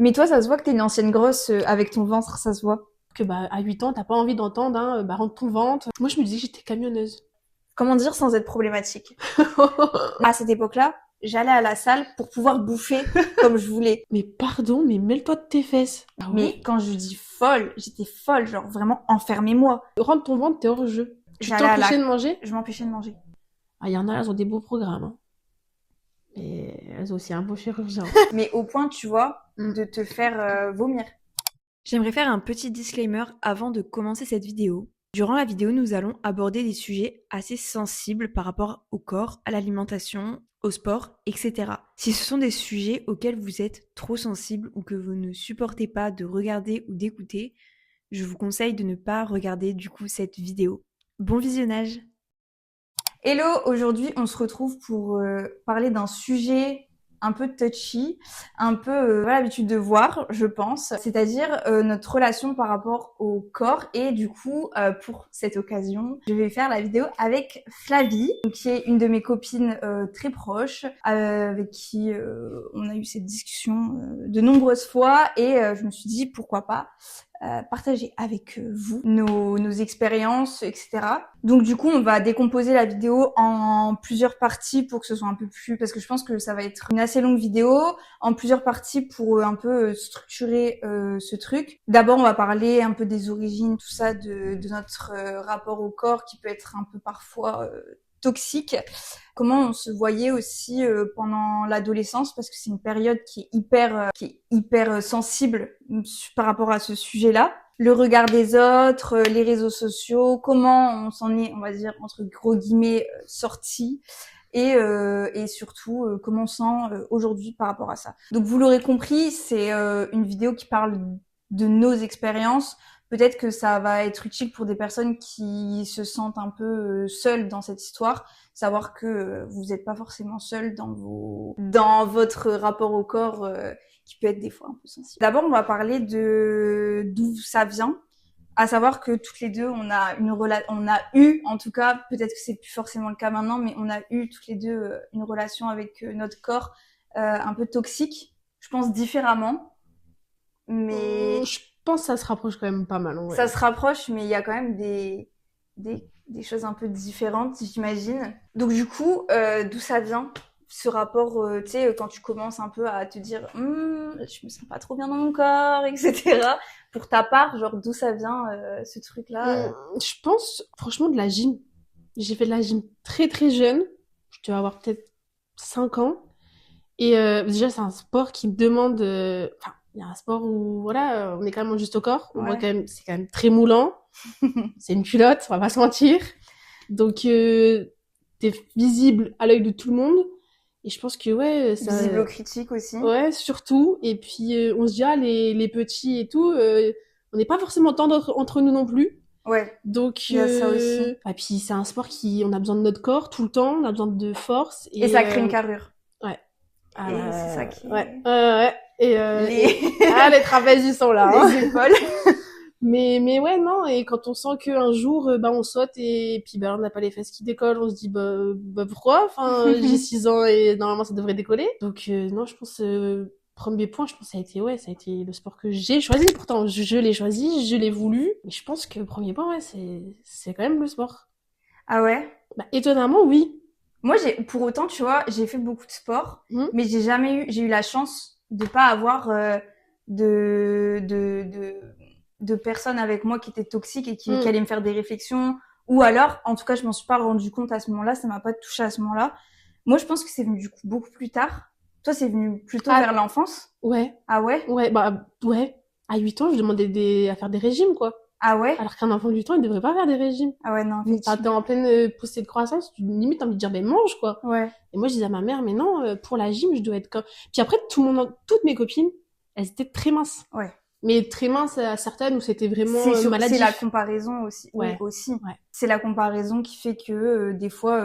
Mais toi, ça se voit que t'es une ancienne grosse avec ton ventre, ça se voit. Que à 8 ans, t'as pas envie d'entendre, hein, rentre ton ventre. Moi, je me disais que j'étais camionneuse. Comment dire sans être problématique? À cette époque-là, j'allais à la salle pour pouvoir bouffer comme je voulais. Mais pardon, mais mêle-toi de tes fesses. Ah Mais ouais? quand je dis folle, j'étais folle, genre vraiment enfermez-moi. Rentre ton ventre, t'es hors jeu. Tu J'allais à la... t'empêchais de manger? Je m'empêchais de manger. Ah, il y en a, elles ont des beaux programmes, hein. Mais elles ont aussi un beau chirurgien. Mais au point, tu vois, Mm. de te faire vomir. J'aimerais faire un petit disclaimer avant de commencer cette vidéo. Durant la vidéo, nous allons aborder des sujets assez sensibles par rapport au corps, à l'alimentation, au sport, etc. Si ce sont des sujets auxquels vous êtes trop sensible ou que vous ne supportez pas de regarder ou d'écouter, je vous conseille de ne pas regarder du coup cette vidéo. Bon visionnage! Hello, aujourd'hui on se retrouve pour parler d'un sujet un peu touchy, un peu l'habitude de voir, je pense, c'est-à-dire notre relation par rapport au corps. Et du coup, pour cette occasion, je vais faire la vidéo avec Flavie, qui est une de mes copines très proches, avec qui on a eu cette discussion de nombreuses fois, et je me suis dit pourquoi pas partager avec vous nos expériences, etc. Donc du coup, on va décomposer la vidéo en plusieurs parties pour que ce soit un peu plus... Parce que je pense que ça va être une assez longue vidéo, en plusieurs parties pour un peu structurer ce truc. D'abord, on va parler un peu des origines, tout ça, de notre rapport au corps qui peut être un peu parfois toxique. Comment on se voyait aussi pendant l'adolescence, parce que c'est une période qui est hyper sensible par rapport à ce sujet-là. Le regard des autres, les réseaux sociaux, comment on s'en est, on va dire, entre gros guillemets, sorti. Et surtout, comment on se sent aujourd'hui par rapport à ça. Donc vous l'aurez compris, c'est une vidéo qui parle de nos expériences. Peut-être que ça va être utile pour des personnes qui se sentent un peu seules dans cette histoire. Savoir que vous n'êtes pas forcément seul dans votre rapport au corps qui peut être des fois un peu sensible. D'abord, on va parler de d'où ça vient. À savoir que toutes les deux, on a eu, en tout cas, peut-être que c'est plus forcément le cas maintenant, mais on a eu toutes les deux une relation avec notre corps un peu toxique. Je pense différemment, mais Je pense que ça se rapproche quand même pas mal, ouais. ça se rapproche, mais il y a quand même des choses un peu différentes, j'imagine. Donc du coup, d'où ça vient ce rapport, tu sais, quand tu commences un peu à te dire, je me sens pas trop bien dans mon corps, etc. Pour ta part, genre d'où ça vient ce truc-là Je pense, franchement, de la gym. J'ai fait de la gym très très jeune. Je devais avoir peut-être 5 ans. Et déjà, c'est un sport qui me demande... Enfin, il y a un sport où, voilà, on est quand même juste au corps. On voit Ouais. quand même, c'est quand même très moulant. C'est une culotte, on va pas se mentir. Donc, t'es visible à l'œil de tout le monde. Et je pense que, ouais, ça... Visible aux critiques aussi. Ouais, surtout. Et puis, on se dit, ah, les petits et tout, on n'est pas forcément tendres entre nous non plus. Ouais, Donc, il y a ça aussi. et puis c'est un sport qui, on a besoin de notre corps tout le temps, on a besoin de force. Et ça crée une carrure. Ouais. Et c'est ça qui... Ouais. Ouais. Et, Les... ah, les trapèzes, ils sont là. Hein. les épaules. Mais ouais, non, et quand on sent qu'un jour, on saute et puis, on n'a pas les fesses qui décollent, on se dit, pourquoi? Enfin, j'ai 6 ans et normalement, ça devrait décoller. Donc, non, je pense, premier point, je pense que ça a été le sport que j'ai choisi. Pourtant, je l'ai choisi, je l'ai voulu. Mais je pense que premier point, ouais, c'est quand même le sport. Ah ouais? Étonnamment, oui. Moi, pour autant, tu vois, j'ai fait beaucoup de sport, mais j'ai eu la chance de pas avoir de personnes avec moi qui étaient toxiques et qui allaient me faire des réflexions. Ou alors, en tout cas, je m'en suis pas rendu compte à ce moment-là, ça m'a pas touché à ce moment-là. Moi, je pense que c'est venu du coup beaucoup plus tard. Toi, c'est venu plutôt vers l'enfance? Ouais. Ah ouais? Ouais, ouais. À 8 ans, je demandais à faire des régimes, quoi. Ah ouais? Alors qu'un enfant de 8 ans, il devrait pas faire des régimes. Ah ouais, non, T'es en pleine poussée de croissance, limite, t'as envie de dire, mange, quoi. Ouais. Et moi, je disais à ma mère, mais non, pour la gym, je dois être comme... Puis après, toutes mes copines, elles étaient très minces. Ouais. Mais très minces à certaines où c'était vraiment maladif. C'est la comparaison aussi. Ouais. Oui, aussi. Ouais. C'est la comparaison qui fait que des fois,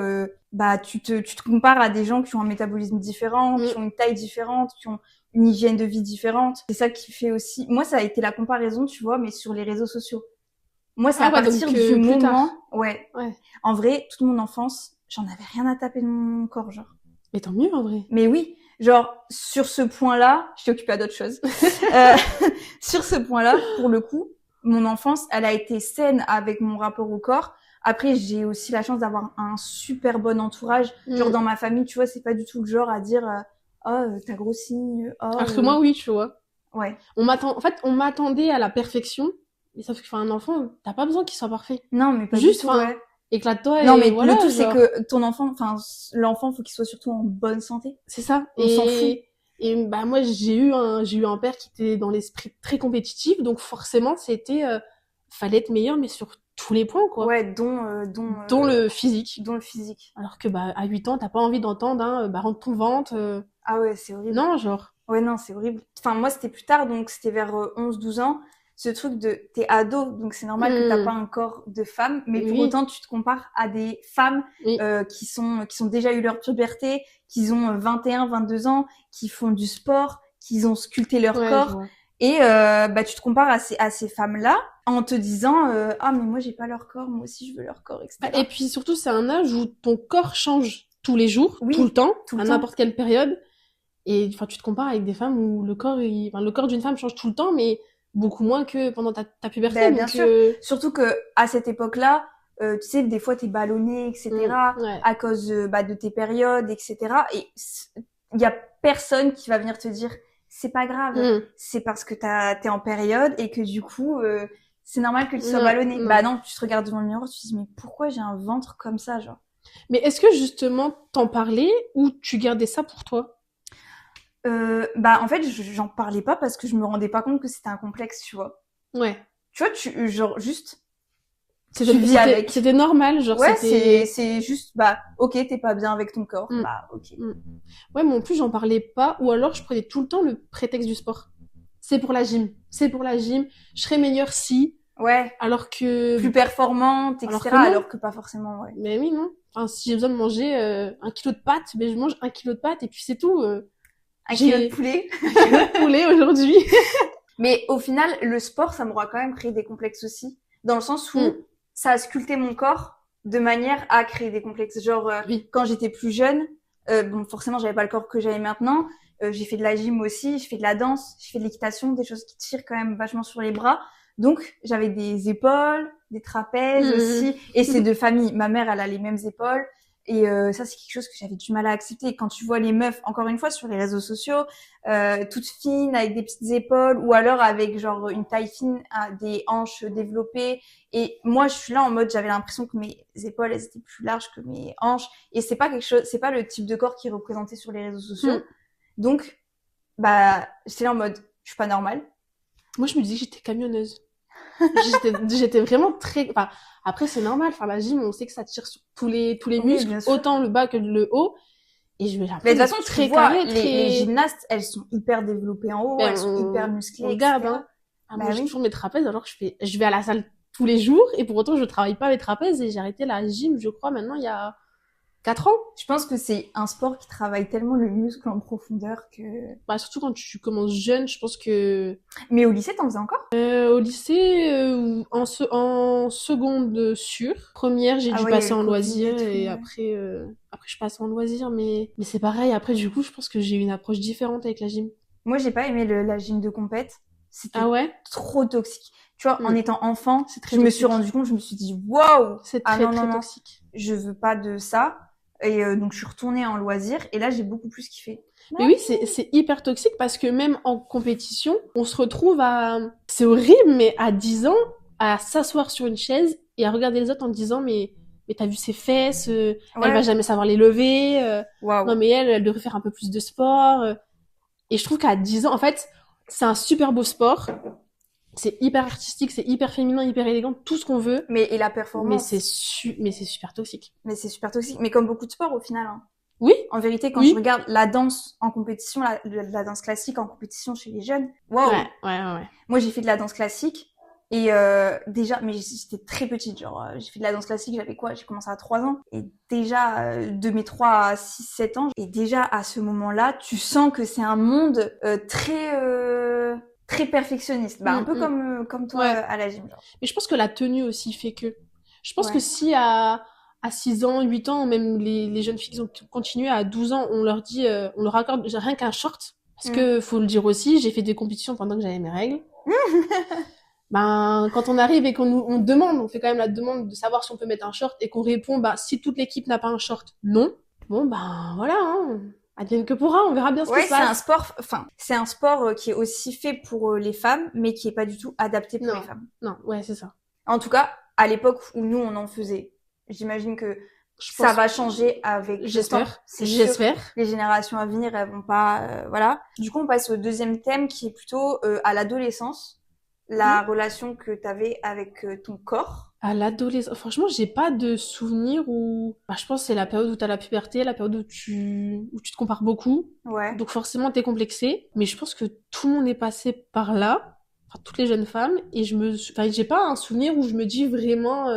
tu te compares à des gens qui ont un métabolisme différent, qui ont une taille différente, qui ont une hygiène de vie différente. C'est ça qui fait aussi... Moi, ça a été la comparaison, tu vois, mais sur les réseaux sociaux. Moi, c'est à partir du moment... Ouais. En vrai, toute mon enfance, j'en avais rien à taper de mon corps, genre. Mais tant mieux, en vrai. Mais oui, Genre, sur ce point-là, je t'ai occupée à d'autres choses. Euh, sur ce point-là, pour le coup, mon enfance, elle a été saine avec mon rapport au corps. Après, j'ai aussi la chance d'avoir un super bon entourage. Genre, dans ma famille, tu vois, c'est pas du tout le genre à dire, t'as grossi, Alors que moi, oui, tu vois. Ouais. En fait, on m'attendait à la perfection. Mais sauf que, enfin, un enfant, t'as pas besoin qu'il soit parfait. Non, mais pas Juste, du tout, ouais. éclate-toi Non, et mais voilà, le tout, genre. c'est que ton enfant, enfin, l'enfant, faut qu'il soit surtout en bonne santé. C'est ça. On s'en fout. Et bah, moi, j'ai eu un père qui était dans l'esprit très compétitif. Donc, forcément, fallait être meilleur, mais sur tous les points, quoi. Ouais, Dont le physique. dont le physique. Alors que, bah, à 8 ans, t'as pas envie d'entendre, rentre ton ventre. Ah ouais, c'est horrible. Non, genre. Ouais, non, c'est horrible. Enfin, moi, c'était plus tard, donc c'était vers 11-12 ans. Ce truc de, t'es ado, donc c'est normal que t'as pas un corps de femme, mais pour Oui. autant, tu te compares à des femmes Oui. qui sont déjà eu leur puberté, qui ont 21, 22 ans, qui font du sport, qui ont sculpté leur Ouais, je corps. vois. Et bah, tu te compares à ces femmes-là en te disant ah mais moi j'ai pas leur corps, moi aussi je veux leur corps, etc. Et puis surtout, c'est un âge où ton corps change tous les jours, Oui, tout le temps, tout le à temps. n'importe quelle période. Et enfin, tu te compares avec des femmes où le corps d'une femme change tout le temps, mais beaucoup moins que pendant ta puberté. Ben, bien donc, sûr. Surtout que à cette époque-là, tu sais, des fois t'es ballonné, etc. ouais. à cause de tes périodes, etc. Et il y a personne qui va venir te dire c'est pas grave, c'est parce que t'es en période et que du coup c'est normal que tu sois ballonné. Non. Bah non, tu te regardes devant le miroir, tu te dis mais pourquoi j'ai un ventre comme ça, genre. Mais est-ce que justement t'en parlais ou tu gardais ça pour toi? Bah en fait j'en parlais pas parce que je me rendais pas compte que c'était un complexe, tu vois. Ouais. Tu vois, genre juste tu vis avec. C'était normal, genre Ouais, c'était. c'est juste bah ok, t'es pas bien avec ton corps, bah ok. Ouais, mais en plus j'en parlais pas, ou alors je prenais tout le temps le prétexte du sport. C'est pour la gym, je serais meilleure si. Ouais. Alors que plus performante, etc. Alors que pas forcément, ouais. Mais oui, non. Enfin, si j'ai besoin de manger 1 kilo de pâtes, ben je mange 1 kilo de pâtes et puis c'est tout. 1 kilo de poulet. 1 kilo de poulet aujourd'hui. Mais au final, le sport, ça m'aura quand même créé des complexes aussi. Dans le sens où ça a sculpté mon corps de manière à créer des complexes. Genre, quand j'étais plus jeune, bon, forcément, j'avais pas le corps que j'avais maintenant. J'ai fait de la gym aussi, j'ai fait de la danse, j'ai fait de l'équitation, des choses qui tirent quand même vachement sur les bras. Donc, j'avais des épaules, des trapèzes aussi. Et c'est de famille. Ma mère, elle a les mêmes épaules. Et ça, c'est quelque chose que j'avais du mal à accepter. Et quand tu vois les meufs, encore une fois, sur les réseaux sociaux, toutes fines, avec des petites épaules, ou alors avec genre une taille fine, des hanches développées. Et moi, je suis là en mode, j'avais l'impression que mes épaules, elles étaient plus larges que mes hanches. Et c'est pas quelque chose, c'est pas le type de corps qui est représenté sur les réseaux sociaux. Donc, bah, j'étais là en mode, je suis pas normale. Moi, je me disais que j'étais camionneuse. j'étais vraiment très. Enfin, après, c'est normal. Enfin, la gym, on sait que ça tire sur tous les muscles, autant le bas que le haut. Et je me mais de toute façon, tu vois, les gymnastes, elles sont hyper développées en haut, elles sont hyper musclées, regarde, etc. Moi, j'ai toujours mes trapèzes, alors que je vais à la salle tous les jours, et pour autant, je travaille pas mes trapèzes, et j'ai arrêté la gym, je crois, maintenant, il y a 4 ans. Je pense que c'est un sport qui travaille tellement le muscle en profondeur que... Bah, surtout quand tu commences jeune, je pense que... Mais au lycée, t'en faisais encore? Au lycée, en seconde sûre. Première, j'ai dû passer en loisir, et après, je passe en loisir, mais c'est pareil. Après, du coup, je pense que j'ai eu une approche différente avec la gym. Moi, j'ai pas aimé la gym de compète. C'était trop toxique. Tu vois, en étant enfant, je me suis rendu compte, je me suis dit, waouh! C'est très toxique. Je veux pas de ça. Et donc, je suis retournée en loisir. Et là, j'ai beaucoup plus kiffé. Mais oui, c'est hyper toxique parce que même en compétition, on se retrouve c'est horrible, mais à 10 ans, à s'asseoir sur une chaise et à regarder les autres en disant, mais t'as vu ses fesses, elle va jamais savoir les lever, non mais elle devrait faire un peu plus de sport. Et je trouve qu'à 10 ans, en fait, c'est un super beau sport. C'est hyper artistique, c'est hyper féminin, hyper élégant, tout ce qu'on veut. Et la performance. Mais c'est super toxique. Mais c'est super toxique. Mais comme beaucoup de sports, au final, hein. Oui. En vérité, quand je regarde la danse en compétition, la danse classique en compétition chez les jeunes, waouh. Ouais. Moi, j'ai fait de la danse classique. Et déjà, mais j'étais très petite, genre, j'ai fait de la danse classique, j'avais quoi? J'ai commencé à 3 ans. Et déjà, de mes 3 à 6, 7 ans, et déjà, à ce moment-là, tu sens que c'est un monde très perfectionniste. Bah, un peu comme toi à la gym, genre. Mais je pense que la tenue aussi fait que... Je pense que si à à 6 ans, 8 ans, même les jeunes filles qui ont continué à 12 ans, on leur dit, on leur accorde rien qu'un short. Parce que, faut le dire aussi, j'ai fait des compétitions pendant que j'avais mes règles. Ben, quand on arrive et on demande, on fait quand même la demande de savoir si on peut mettre un short et qu'on répond, bah, si toute l'équipe n'a pas un short, non. Bon, ben, voilà, hein. Advienne que pourra, on verra bien ce qui se passe. C'est un sport qui est aussi fait pour les femmes, mais qui est pas du tout adapté pour les femmes. Non, ouais, c'est ça. En tout cas, à l'époque où nous, on en faisait. J'imagine que ça va changer avec le temps. J'espère. Les générations à venir, elles vont pas, voilà. Du coup, on passe au deuxième thème qui est plutôt à l'adolescence. La relation que t'avais avec ton corps. À l'adolescence, franchement, j'ai pas de souvenir où, bah, je pense que c'est la période où t'as la puberté, la période où tu te compares beaucoup. Ouais. Donc forcément, t'es complexé. Mais je pense que tout le monde est passé par là. Enfin, toutes les jeunes femmes. Et j'ai pas un souvenir où je me dis vraiment,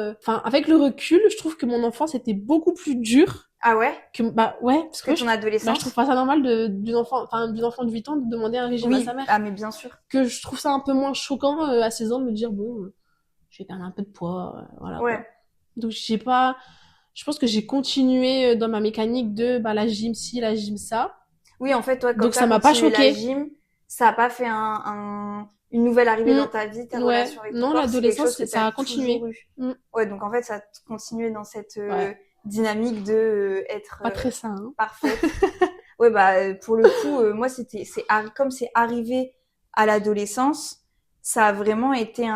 avec le recul, je trouve que mon enfance était beaucoup plus dure. Ah ouais? Ouais. Parce que ton adolescence. Je trouve pas ça normal d'une enfant de 8 ans de demander un régime à sa mère. Ah, mais bien sûr. Que je trouve ça un peu moins choquant à 16 ans de me dire, bon, je vais perdre un peu de poids, voilà. Ouais. Quoi. Donc je pense que j'ai continué dans ma mécanique de, la gym ci, la gym ça. Oui, en fait, toi, quand donc ça m'a pas choqué. La gym, ça a pas fait une nouvelle arrivée dans ta vie, ta relation avec ton corps. Non, l'adolescence, ça a continué. Ouais, donc en fait, ça a continué dans cette dynamique de être pas très sain, hein. Parfaite. Ouais, bah pour le coup, moi comme c'est arrivé à l'adolescence, ça a vraiment été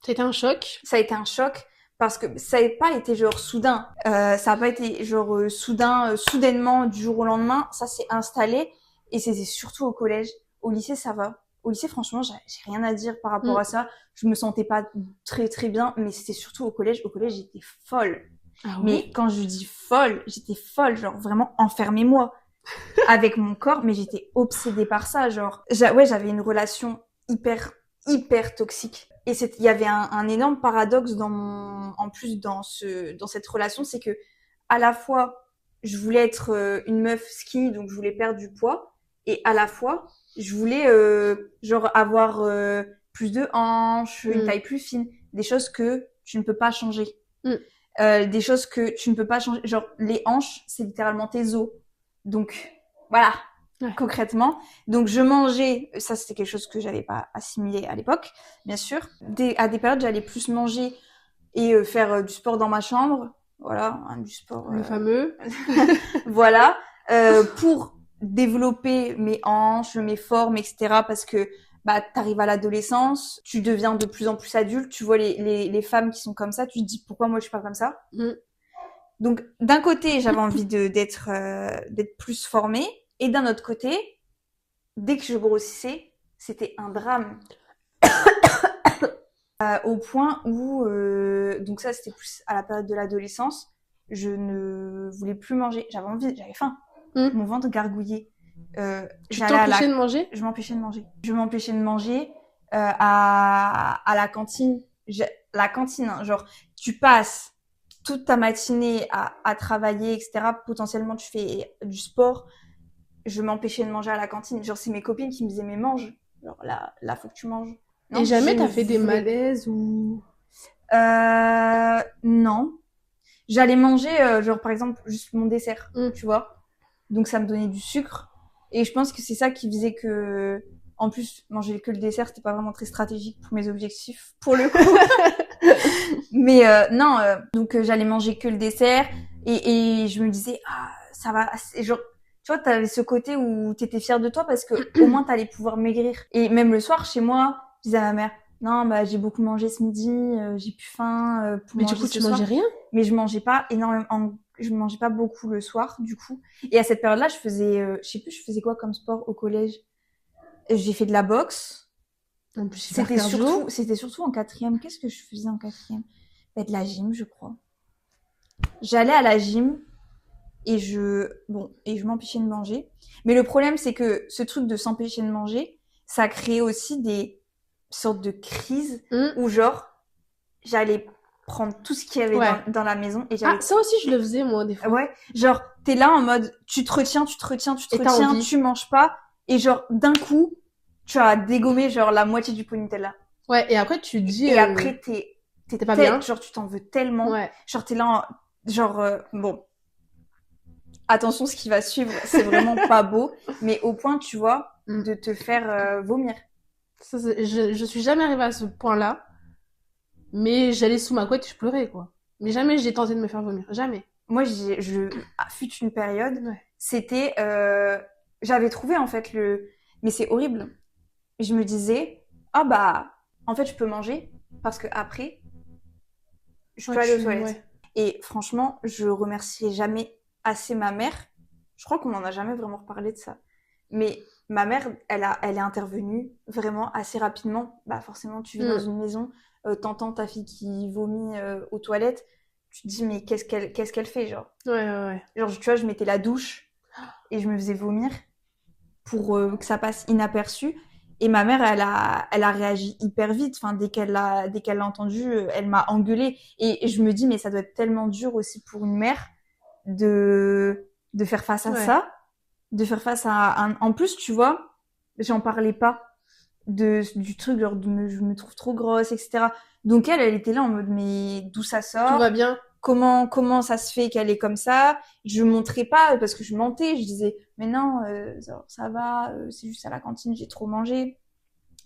C'était un choc. Ça a été un choc parce que ça n'a pas été genre soudain. Ça n'a pas été genre soudainement du jour au lendemain. Ça s'est installé et c'était surtout au collège. Au lycée, ça va. Au lycée, franchement, j'ai rien à dire par rapport à ça. Je me sentais pas très très bien, mais c'était surtout au collège. Au collège, j'étais folle. Ah ouais? Mais quand je dis folle, j'étais folle, genre vraiment enfermez-moi avec mon corps, mais j'étais obsédée par ça, genre j'avais une relation hyper toxique. Et il y avait un énorme paradoxe en plus dans cette relation, c'est que à la fois je voulais être une meuf skinny, donc je voulais perdre du poids, et à la fois je voulais genre avoir plus de hanches, une taille plus fine, des choses que tu ne peux pas changer. Des choses que tu ne peux pas changer, genre les hanches, c'est littéralement tes os. Donc voilà, concrètement. Donc je mangeais, ça c'était quelque chose que j'avais pas assimilé à l'époque, bien sûr. À des périodes, j'allais plus manger et faire du sport dans ma chambre, voilà, du sport. Le fameux. Voilà, pour développer mes hanches, mes formes, etc. Parce que t'arrives à l'adolescence, tu deviens de plus en plus adulte, tu vois les femmes qui sont comme ça, tu te dis pourquoi moi je suis pas comme ça. Donc d'un côté j'avais envie d'être plus formée, et d'un autre côté, dès que je grossissais, c'était un drame. Au point où donc ça c'était plus à la période de l'adolescence, je ne voulais plus manger, j'avais faim, mon ventre gargouillait. Tu t'empêchais de manger? Je m'empêchais de manger. Je m'empêchais de manger à la cantine. La cantine, hein, genre, tu passes toute ta matinée à travailler, etc. Potentiellement, tu fais du sport. Je m'empêchais de manger à la cantine. Genre, c'est mes copines qui me disaient, mais mange. Genre, là, faut que tu manges. Non, et jamais t'as fait des malaises ou... Non. J'allais manger, genre, par exemple, juste mon dessert, tu vois. Donc, ça me donnait du sucre. Et je pense que c'est ça qui faisait que, en plus, manger que le dessert, c'était pas vraiment très stratégique pour mes objectifs, pour le coup. Mais non, donc j'allais manger que le dessert et je me disais, ça va, genre, tu vois, t'avais ce côté où t'étais fière de toi parce que au moins t'allais pouvoir maigrir. Et même le soir, chez moi, je disais à ma mère, non, j'ai beaucoup mangé ce midi, j'ai plus faim pour manger ce soir. Mais du coup, tu mangeais rien? Mais je mangeais pas énormément. Je mangeais pas beaucoup le soir, du coup. Et à cette période-là, je faisais quoi comme sport au collège. J'ai fait de la boxe. En plus, c'était surtout en 4e. Qu'est-ce que je faisais en 4e? De la gym, je crois. J'allais à la gym et je m'empêchais de manger. Mais le problème, c'est que ce truc de s'empêcher de manger, ça a créé aussi des sortes de crises où genre, j'allais prendre tout ce qu'il y avait dans la maison et j'allais... ça aussi je le faisais moi des fois. Ouais, genre t'es là en mode tu te retiens, tu manges pas et genre d'un coup tu as dégommé genre la moitié du pot Nutella. Ouais, et après tu te dis et après t'es pas bien, genre tu t'en veux tellement. Ouais. Genre t'es là Genre, bon, attention, ce qui va suivre, c'est vraiment pas beau, mais au point, tu vois, de te faire vomir. Ça, je suis jamais arrivée à ce point-là, mais j'allais sous ma couette et je pleurais, quoi. Mais jamais j'ai tenté de me faire vomir. Jamais. Moi, fut une période, Ouais. c'était, j'avais trouvé en fait mais c'est horrible. Je me disais, ah bah, en fait, je peux manger parce que après, je peux aller aux toilettes. Ouais. Et franchement, je remercierai jamais assez ma mère. Je crois qu'on n'en a jamais vraiment reparlé de ça. Mais ma mère, elle est intervenue vraiment assez rapidement. Bah forcément, tu vis dans une maison, t'entends ta fille qui vomit aux toilettes, tu te dis mais qu'est-ce qu'elle fait genre. Ouais. Genre tu vois, je mettais la douche et je me faisais vomir pour que ça passe inaperçu. Et ma mère, elle a réagi hyper vite. Enfin, dès qu'elle l'a entendu, elle m'a engueulée. Et je me dis, mais ça doit être tellement dur aussi pour une mère de faire face à ça, de faire face à en plus, tu vois, j'en parlais pas du truc, genre, je me trouve trop grosse, etc. Donc elle était là en mode, mais d'où ça sort? Tout va bien. Comment ça se fait qu'elle est comme ça? Je montrais pas parce que je mentais, je disais mais non, ça va, c'est juste à la cantine, j'ai trop mangé.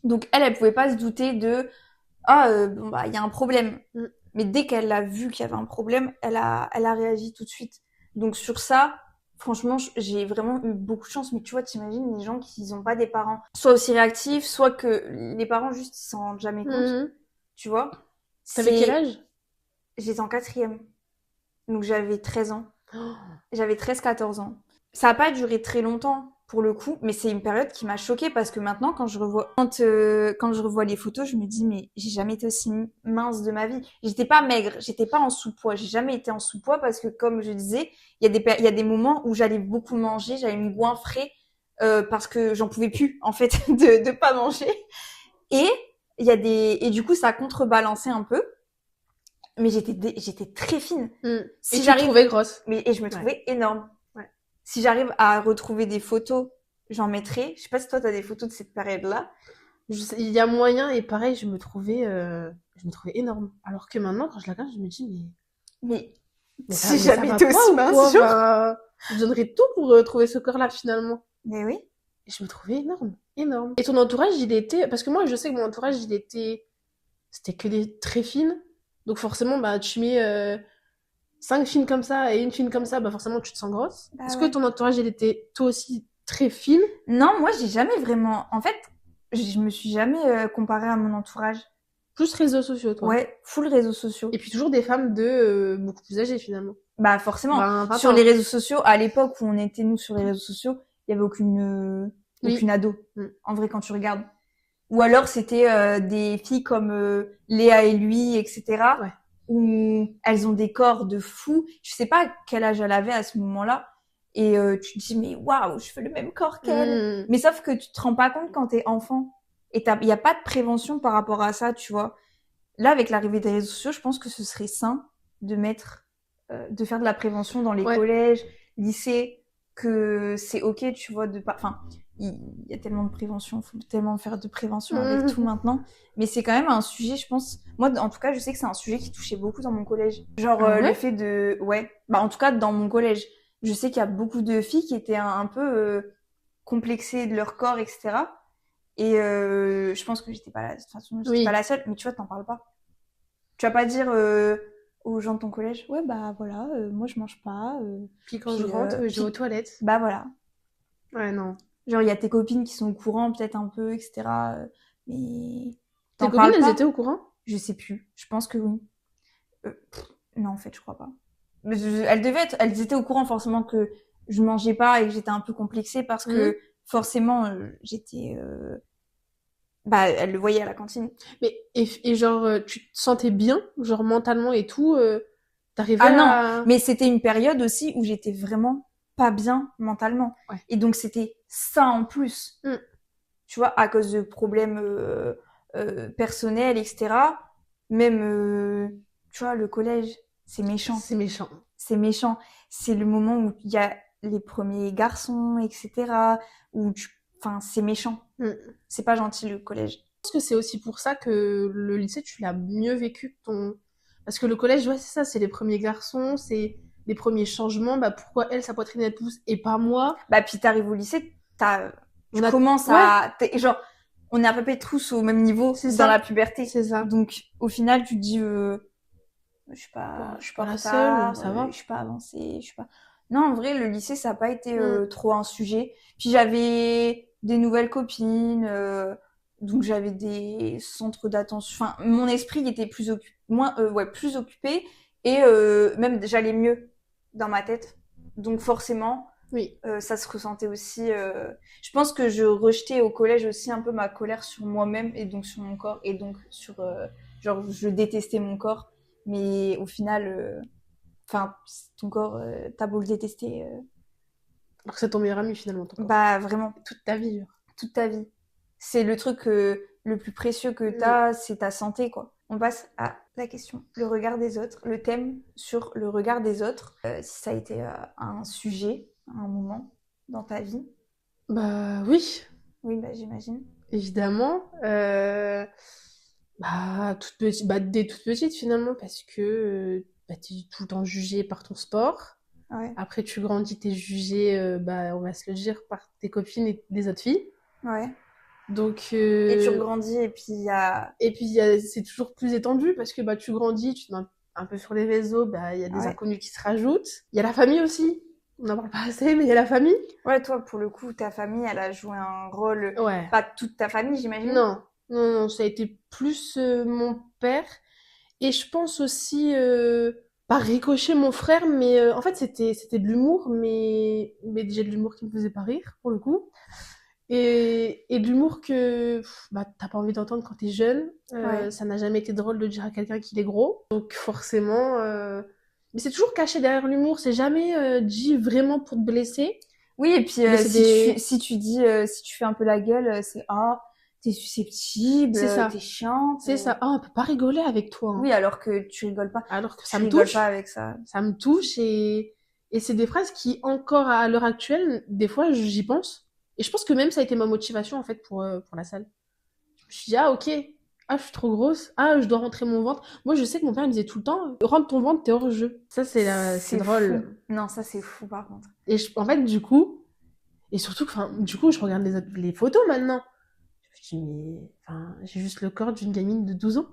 Donc elle pouvait pas se douter de bon bah il y a un problème. Mais dès qu'elle a vu qu'il y avait un problème, elle a réagi tout de suite. Donc sur ça, franchement, j'ai vraiment eu beaucoup de chance. Mais tu vois, t'imagines les gens qui n'ont pas des parents soit aussi réactifs, soit que les parents juste ils s'en rendent jamais compte. Tu vois? T'avais quel âge? J'étais en 4e. Donc j'avais 13 ans. J'avais 13-14 ans. Ça n'a pas duré très longtemps pour le coup, mais c'est une période qui m'a choquée parce que maintenant quand je revois les photos, je me dis mais j'ai jamais été aussi mince de ma vie. J'étais pas maigre, j'étais pas en sous-poids, j'ai jamais été en sous-poids parce que comme je disais, il y a des moments où j'allais beaucoup manger, j'allais me goinfrer parce que j'en pouvais plus en fait de pas manger. Et et du coup ça a contrebalancé un peu. Mais j'étais très fine. Si et tu te trouvais grosse. Et je me trouvais énorme. Ouais. Si j'arrive à retrouver des photos, j'en mettrai. Je sais pas si toi t'as des photos de cette période-là. Il y a moyen et pareil, je me trouvais énorme. Alors que maintenant, quand je la regarde, je me dis mais si j'avais été aussi mince, je donnerais tout pour trouver ce corps-là finalement. Mais oui. Et je me trouvais énorme. Et ton entourage, il était, parce que moi, je sais que mon entourage, c'était que des très fines. Donc forcément, bah, tu mets 5 filles comme ça et une fille comme ça, bah forcément, tu te sens grosse. Bah Est-ce que ton entourage, il était toi aussi très fine? Non, moi, j'ai jamais vraiment... En fait, je me suis jamais comparée à mon entourage. Plus réseaux sociaux, toi? Ouais, full réseaux sociaux. Et puis toujours des femmes de beaucoup plus âgées, finalement. Bah forcément. Sur les réseaux sociaux, à l'époque où on était, nous, sur les réseaux sociaux, il y avait aucune ado. En vrai, quand tu regardes. Ou alors c'était des filles comme Léa et lui, etc. Ouais. Où elles ont des corps de fou. Je sais pas quel âge elle avait à ce moment-là. Et tu te dis mais waouh, je fais le même corps qu'elle. Mais sauf que tu te rends pas compte quand t'es enfant. Et il y a pas de prévention par rapport à ça, tu vois. Là, avec l'arrivée des réseaux sociaux, je pense que ce serait sain de de faire de la prévention dans les collèges, lycées, que c'est ok, tu vois, enfin, il y a tellement de prévention, il faut tellement faire de prévention avec tout maintenant. Mais c'est quand même un sujet, je pense. Moi, en tout cas, je sais que c'est un sujet qui touchait beaucoup dans mon collège. Genre, le fait de. Ouais. Bah, en tout cas, dans mon collège. Je sais qu'il y a beaucoup de filles qui étaient un peu complexées de leur corps, etc. Et je pense que j'étais pas la... de toute façon, j'étais pas la seule. Mais tu vois, t'en parles pas. Tu vas pas dire aux gens de ton collège, ouais, bah voilà, moi je mange pas. Puis quand je rentre, je vais aux toilettes. Bah voilà. Ouais, non. Genre, il y a tes copines qui sont au courant, peut-être un peu, etc. Mais. Tes copines, elles étaient au courant? Je sais plus. Je pense que oui. Non, en fait, je crois pas. Mais elles étaient au courant forcément que je mangeais pas et que j'étais un peu complexée parce que forcément, j'étais. Bah, elle le voyait à la cantine. Mais, et genre, tu te sentais bien, genre mentalement et tout, t'arrivais non, mais c'était une période aussi où j'étais vraiment pas bien mentalement. Ouais. Et donc, c'était ça en plus. Tu vois, à cause de problèmes personnels, etc. Même, tu vois, le collège, c'est méchant. C'est méchant. C'est méchant. C'est le moment où il y a les premiers garçons, etc. Enfin, c'est méchant. C'est pas gentil, le collège. Je pense que c'est aussi pour ça que le lycée, tu l'as mieux vécu que Parce que le collège, ouais, c'est ça, c'est les premiers garçons, c'est les premiers changements. Bah, pourquoi elle, sa poitrine, elle pousse et pas moi? Bah, puis t'arrives au lycée, tu On a- commences à... genre, on est à peu près tous au même niveau C'est dans ça. la puberté. C'est ça. Donc, au final, tu te dis, je suis pas la en seule, retard, ça va. je suis pas avancée, je suis pas... Non, en vrai, le lycée, ça a pas été Mm. trop un sujet. Puis j'avais des nouvelles copines, donc j'avais des centres d'attention. Enfin, mon esprit était plus occupé, plus occupé, et même j'allais mieux dans ma tête. Donc forcément, Oui. ça se ressentait aussi. Je pense que je rejetais au collège aussi un peu ma colère sur moi-même et donc sur mon corps et donc sur genre je détestais mon corps, mais au final, enfin ton corps, t'as beau le détester, Alors que c'est ton meilleur ami, finalement, ton corps. bah vraiment Toute ta vie, genre. toute ta vie. C'est le truc le plus précieux que t'as, c'est ta santé quoi. On passe à la question, le regard des autres, le thème sur le regard des autres. Si ça a été un sujet, un moment dans ta vie. Bah, oui. Oui, bah j'imagine. Évidemment. Bah, dès toute petite, finalement, parce que t'es tout le temps jugée par ton sport. Ouais, Après, tu grandis, t'es jugée, on va se le dire, par tes copines et des autres filles. ouais. Donc, Et tu grandis et puis il y a... et puis, c'est toujours plus étendu parce que bah, tu grandis, tu te mets un peu sur les réseaux, bah, il y a des Ouais. inconnus qui se rajoutent. Il y a la famille aussi. On n'en parle pas assez, mais il y a la famille. Ouais, toi, pour le coup, ta famille, elle a joué un rôle... Ouais. Pas toute ta famille, j'imagine. Non, non, non, ça a été plus mon père. Et je pense aussi, pas ricocher mon frère, mais en fait, c'était de l'humour, mais déjà de l'humour qui me faisait pas rire, pour le coup. Et de l'humour que bah, t'as pas envie d'entendre quand t'es jeune. Ouais. Ça n'a jamais été drôle de dire à quelqu'un qu'il est gros. Donc forcément... Mais c'est toujours caché derrière l'humour, c'est jamais dit vraiment pour te blesser. Oui, et puis Mais c'est si tu dis, si tu fais un peu la gueule, c'est ah, t'es susceptible, C'est ça. t'es chiante. C'est ça. Ah, on peut pas rigoler avec toi. Hein. Oui, alors que tu rigoles pas. Alors que Tu ça me rigoles touche. pas avec ça. Ça me touche et c'est des phrases qui, encore à l'heure actuelle, des fois, j'y pense. Et je pense que même ça a été ma motivation, en fait, pour la salle. Je me suis dit, ah, ok. Ah, je suis trop grosse. Ah, je dois rentrer mon ventre. Moi, je sais que mon père me disait tout le temps, rentre ton ventre, t'es hors jeu. Ça, c'est drôle. Fou. Non, ça, c'est fou, par contre. Et en fait, du coup, et surtout, du coup, je regarde les photos maintenant. Je me dis, mais, j'ai juste le corps d'une gamine de 12 ans.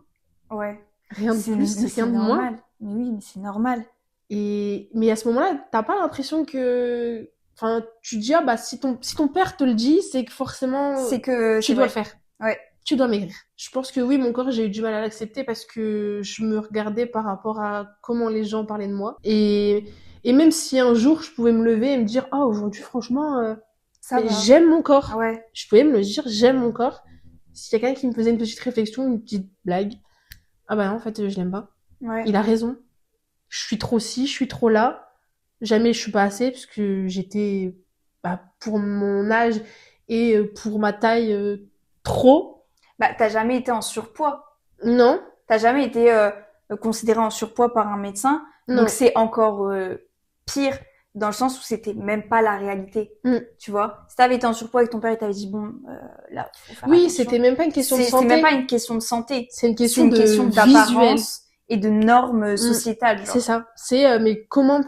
Ouais. Rien de plus, rien de normal. moins. Mais oui, mais c'est normal. Mais à ce moment-là, t'as pas l'impression que... Enfin, tu te dis, ah bah, si ton père te le dit, c'est que forcément, C'est que tu dois le faire. Ouais. Tu dois maigrir. Je pense que oui, mon corps, j'ai eu du mal à l'accepter parce que je me regardais par rapport à comment les gens parlaient de moi. Et même si un jour, je pouvais me lever et me dire, ah, aujourd'hui, franchement, ça va. j'aime mon corps. Ouais. Je pouvais me le dire, j'aime mon corps. S'il y a quelqu'un qui me faisait une petite réflexion, une petite blague, ah bah non, en fait, je l'aime pas. Ouais. Il a raison. Je suis trop ci, je suis trop là. Jamais je suis pas assez parce que j'étais, pour mon âge et pour ma taille, trop. Bah, t'as jamais été en surpoids. Non. T'as jamais été considéré en surpoids par un médecin. Non. Donc c'est encore pire dans le sens où c'était même pas la réalité. Tu vois, si t'avais été en surpoids et que ton père t'avait dit bon là faut faire oui, attention. c'était même pas une question de santé. C'est même pas une question de santé. C'est une question d'apparence et de normes sociétales. Genre. C'est ça. C'est mais comment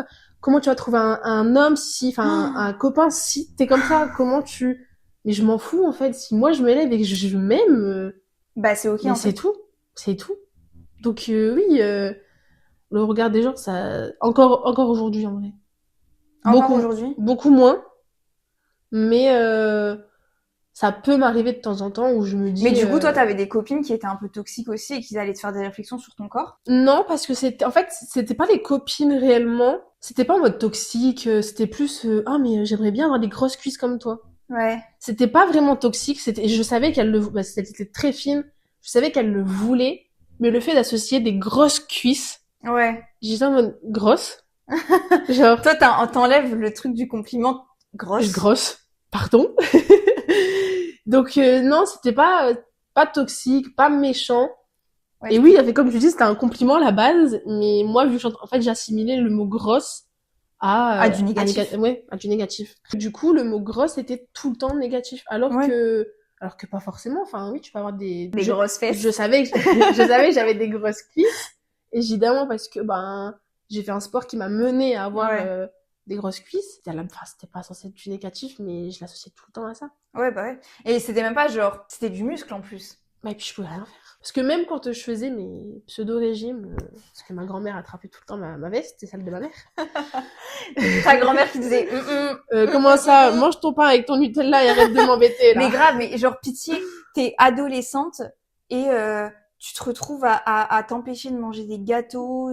tu vas trouver un homme si un copain si t'es comme ça, comment tu... Mais je m'en fous en fait, si moi je me lève et que je m'aime, bah c'est OK en fait. C'est tout. Donc oui, le regard des gens, ça encore aujourd'hui en vrai. Encore aujourd'hui. Beaucoup moins. Mais ça peut m'arriver de temps en temps où je me dis... Mais du coup, toi, t'avais des copines qui étaient un peu toxiques aussi et qui allaient te faire des réflexions sur ton corps? Non, parce que c'était pas les copines réellement. C'était pas en mode toxique. C'était plus, ah, mais j'aimerais bien avoir des grosses cuisses comme toi. Ouais. C'était pas vraiment toxique. Je savais qu'elle c'était très fine. Je savais qu'elle le voulait. Mais le fait d'associer des grosses cuisses. Ouais. J'étais en mode grosse. Genre. Toi, t'enlèves le truc du compliment grosse. Grosse. Pardon. Donc non, c'était pas toxique, pas méchant. Ouais, et oui, comme tu dis, c'était un compliment à la base, mais moi vu que en fait j'assimilais le mot grosse à du négatif. À du négatif. Du coup, le mot grosse était tout le temps négatif, alors que pas forcément. Enfin oui, tu peux avoir des grosses fesses. Je savais que j'avais des grosses cuisses évidemment, parce que, j'ai fait un sport qui m'a mené à avoir des grosses cuisses. C'était pas censé être du négatif, mais je l'associais tout le temps à ça. Ouais, bah ouais. Et c'était même pas genre, c'était du muscle en plus. Et puis je pouvais rien faire. Parce que même quand je faisais mes pseudo-régimes, parce que ma grand-mère attrapait tout le temps ma veste, c'est celle de ma mère. Ta grand-mère qui disait comment ça, mange ton pain avec ton Nutella et arrête de m'embêter là. Mais grave, mais genre pitié, t'es adolescente et tu te retrouves à t'empêcher de manger des gâteaux,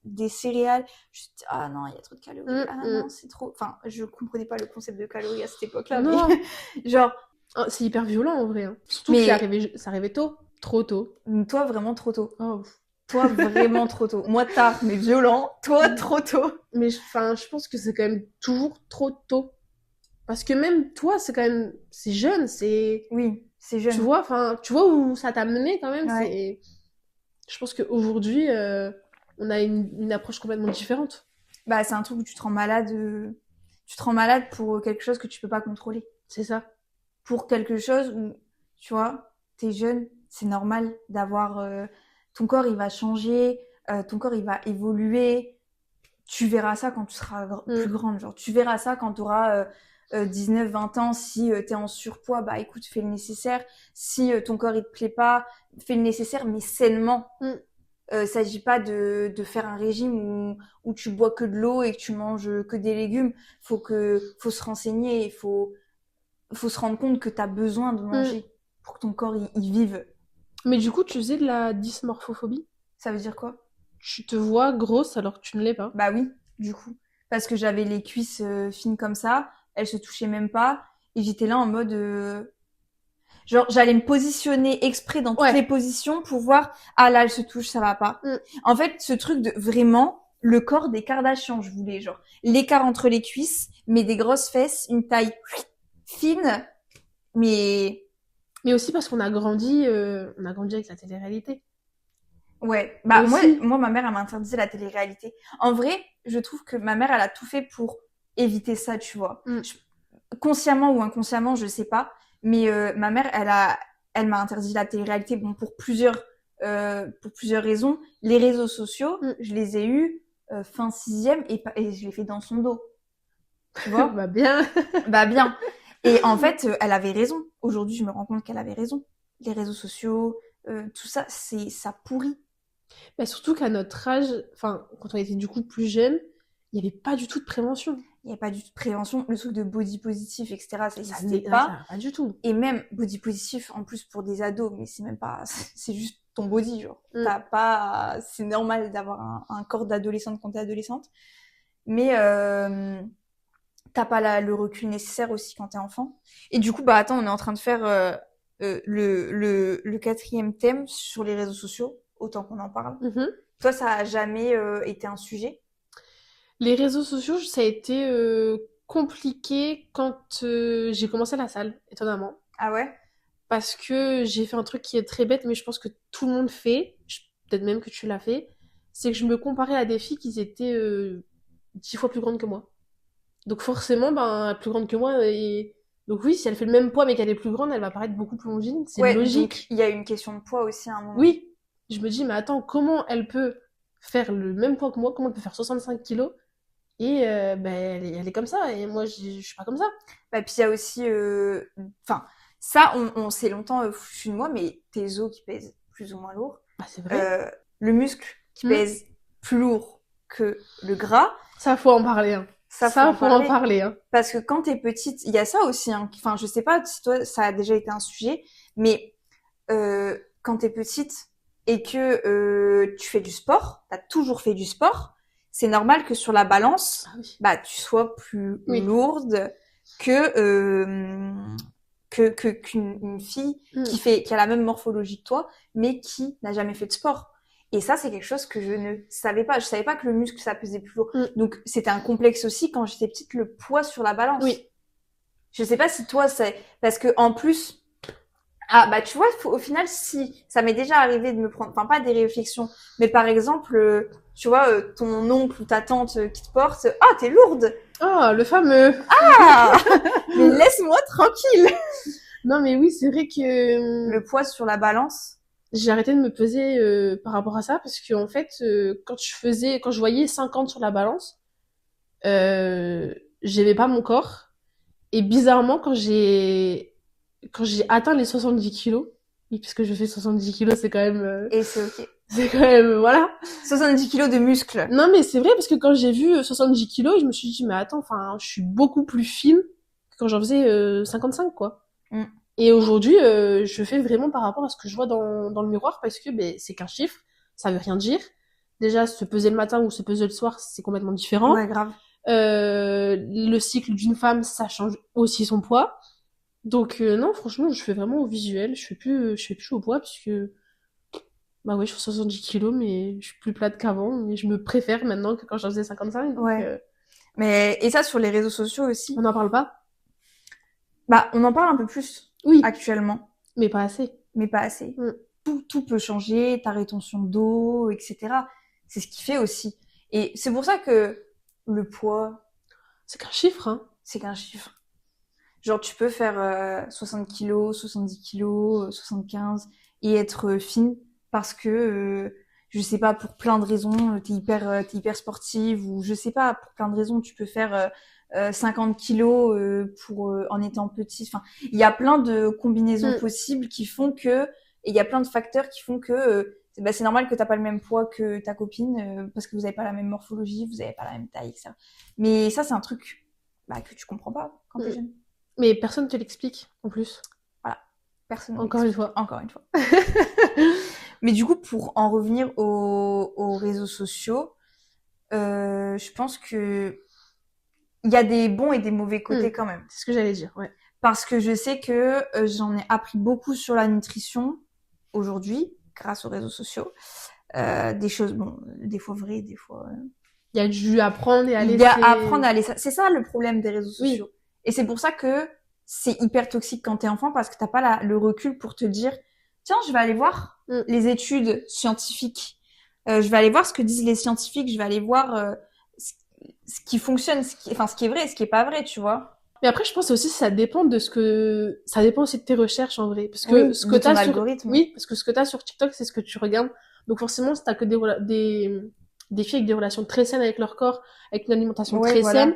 des céréales. Je te dis, ah non, il y a trop de calories. Non, c'est trop. Enfin, je comprenais pas le concept de calories à cette époque-là. Non. Mais genre. C'est hyper violent en vrai. Hein. Surtout que ça arrivait tôt. Trop tôt. Toi, vraiment trop tôt. Oh. Toi, vraiment trop tôt. Moi, tard, mais violent. Toi, trop tôt. Mais je pense que c'est quand même toujours trop tôt. Parce que même toi, c'est jeune, Oui, c'est jeune. Tu vois où ça t'a mené quand même. Ouais. Je pense qu'aujourd'hui, on a une approche complètement différente. Bah, c'est un truc où tu te rends malade. Tu te rends malade pour quelque chose que tu peux pas contrôler. C'est ça. Pour quelque chose où, tu vois, t'es jeune, c'est normal d'avoir... ton corps, il va changer, ton corps, il va évoluer. Tu verras ça quand tu seras plus grande. Genre, tu verras ça quand tu auras 19, 20 ans. Si t'es en surpoids, bah écoute, fais le nécessaire. Si ton corps, il te plaît pas, fais le nécessaire, mais sainement. S'agit pas de faire un régime où tu bois que de l'eau et que tu manges que des légumes. Faut se renseigner, il faut se rendre compte que t'as besoin de manger pour que ton corps il vive. Mais du coup, tu faisais de la dysmorphophobie? Ça veut dire quoi? Tu te vois grosse alors que tu ne l'es pas? Bah oui, du coup. Parce que j'avais les cuisses fines comme ça, elles se touchaient même pas, et j'étais là en mode... Genre, j'allais me positionner exprès dans toutes les positions pour voir, ah là, elle se touche, ça va pas. En fait, ce truc de vraiment le corps des Kardashians, je voulais, genre, l'écart entre les cuisses, mais des grosses fesses, une taille fine, mais aussi parce qu'on a grandi avec la télé-réalité. Ouais, bah moi ma mère elle m'a interdit la télé-réalité. En vrai, je trouve que ma mère elle a tout fait pour éviter ça, tu vois. Consciemment ou inconsciemment, je sais pas, mais ma mère elle m'a interdit la télé-réalité pour plusieurs raisons. Les réseaux sociaux, je les ai eus fin 6e et je l'ai fait dans son dos. Tu vois? Bah bien. Bah bien. Et en fait, elle avait raison. Aujourd'hui, je me rends compte qu'elle avait raison. Les réseaux sociaux, tout ça, ça pourrit. Bah surtout qu'à notre âge, quand on était du coup plus jeune, il n'y avait pas du tout de prévention. Il n'y a pas du tout de prévention. Le truc de body positif, etc., ça n'existait pas. Pas du tout. Et même body positif, en plus pour des ados, mais c'est même pas, c'est juste ton body, genre. T'as pas, c'est normal d'avoir un corps d'adolescente quand t'es adolescente. Mais, t'as pas le recul nécessaire aussi quand t'es enfant. Et du coup, bah attends, on est en train de faire le 4e thème sur les réseaux sociaux, autant qu'on en parle. Toi, ça a jamais été un sujet? Les réseaux sociaux, ça a été compliqué quand j'ai commencé la salle, étonnamment. Ah ouais? Parce que j'ai fait un truc qui est très bête, mais je pense que tout le monde fait, peut-être même que tu l'as fait, c'est que je me comparais à des filles qui étaient 10 fois plus grandes que moi. Donc forcément, plus grande que moi, et donc oui, si elle fait le même poids mais qu'elle est plus grande, elle va paraître beaucoup plus longiligne, c'est logique. Il y a une question de poids aussi à un moment. Oui, je me dis, mais attends, comment elle peut faire le même poids que moi, comment elle peut faire 65 kilos, et elle est comme ça, et moi je suis pas comme ça. Bah puis il y a aussi, ça, on s'est longtemps foutu de moi, mais tes os qui pèsent plus ou moins lourd. Bah c'est vrai. Le muscle qui pèse plus lourd que le gras. Ça, faut en parler, hein. Ça, faut en parler, hein. Parce que quand t'es petite, il y a ça aussi, hein. Enfin, je sais pas si toi, ça a déjà été un sujet, mais quand t'es petite et que tu fais du sport, t'as toujours fait du sport, c'est normal que sur la balance, tu sois plus lourde qu'une fille qui a la même morphologie que toi, mais qui n'a jamais fait de sport. Et ça, c'est quelque chose que je ne savais pas. Je savais pas que le muscle, ça pesait plus lourd. Donc, c'était un complexe aussi quand j'étais petite, le poids sur la balance. Oui. Je sais pas si toi, c'est... Parce que en plus... tu vois, au final, si... Ça m'est déjà arrivé de me prendre... Enfin, pas des réflexions, mais par exemple, tu vois, ton oncle ou ta tante qui te porte... Ah, t'es lourde! Ah, le fameux! Ah! Mais laisse-moi tranquille! Non, mais oui, c'est vrai que... Le poids sur la balance... j'ai arrêté de me peser par rapport à ça parce que en fait, quand je voyais 50 sur la balance, j'aimais pas mon corps. Et bizarrement, quand j'ai atteint les 70 kilos, oui, puisque je fais 70 kilos, c'est quand même, Et c'est ok. c'est quand même, voilà. 70 kilos de muscles. Non, mais c'est vrai parce que quand j'ai vu 70 kilos, je me suis dit, mais attends, enfin, je suis beaucoup plus fine que quand j'en faisais 55, quoi. Mm. Et aujourd'hui, je fais vraiment par rapport à ce que je vois dans le miroir parce que ben, c'est qu'un chiffre, ça veut rien dire. Déjà, se peser le matin ou se peser le soir, c'est complètement différent. Ouais, grave. Le cycle d'une femme, ça change aussi son poids. Donc non, franchement, je fais vraiment au visuel. Je fais plus au poids puisque bah ouais, je fais 70 kilos, mais je suis plus plate qu'avant. Et je me préfère maintenant que quand j'en faisais 55. Donc, Ouais. Mais et ça sur les réseaux sociaux aussi. on n'en parle pas. Bah, on en parle un peu plus Oui, actuellement, mais pas assez. mais pas assez. Mm. Tout peut changer, ta rétention d'eau, etc. C'est ce qui fait aussi. Et c'est pour ça que le poids, C'est qu'un chiffre, hein. c'est qu'un chiffre. Genre, tu peux faire 60 kilos, 70 kilos, 75 et être fine parce que, je sais pas, pour plein de raisons, t'es hyper sportive ou je sais pas, pour plein de raisons, tu peux faire 50 kilos en étant petit. Enfin, il y a plein de combinaisons possibles qui font que, et il y a plein de facteurs qui font que c'est normal que t'as pas le même poids que ta copine parce que vous avez pas la même morphologie, vous avez pas la même taille, etc. Mais ça, c'est un truc que tu comprends pas quand t'es jeune. Mais personne te l'explique, en plus. Voilà. Personne. Encore une fois. Encore une fois. Mais du coup, pour en revenir aux réseaux sociaux, je pense que il y a des bons et des mauvais côtés quand même. C'est ce que j'allais dire, ouais. Parce que je sais que j'en ai appris beaucoup sur la nutrition aujourd'hui, grâce aux réseaux sociaux. Des choses, bon, des fois vraies, des fois... Il y a dû apprendre et à laisser... Il y a à apprendre à laisser... C'est ça le problème des réseaux sociaux. Oui. Et c'est pour ça que c'est hyper toxique quand t'es enfant, parce que t'as pas le recul pour te dire, tiens, je vais aller voir les études scientifiques. Je vais aller voir ce que disent les scientifiques. Je vais aller voir ce qui fonctionne, ce qui est vrai, ce qui est pas vrai, tu vois. Mais après, je pense aussi ça dépend ça dépend aussi de tes recherches en vrai, parce que ce que de ton t'as algorithme. Oui, parce que ce que t'as sur TikTok, c'est ce que tu regardes. Donc forcément, si t'as que des filles avec des relations très saines avec leur corps, avec une alimentation très saine,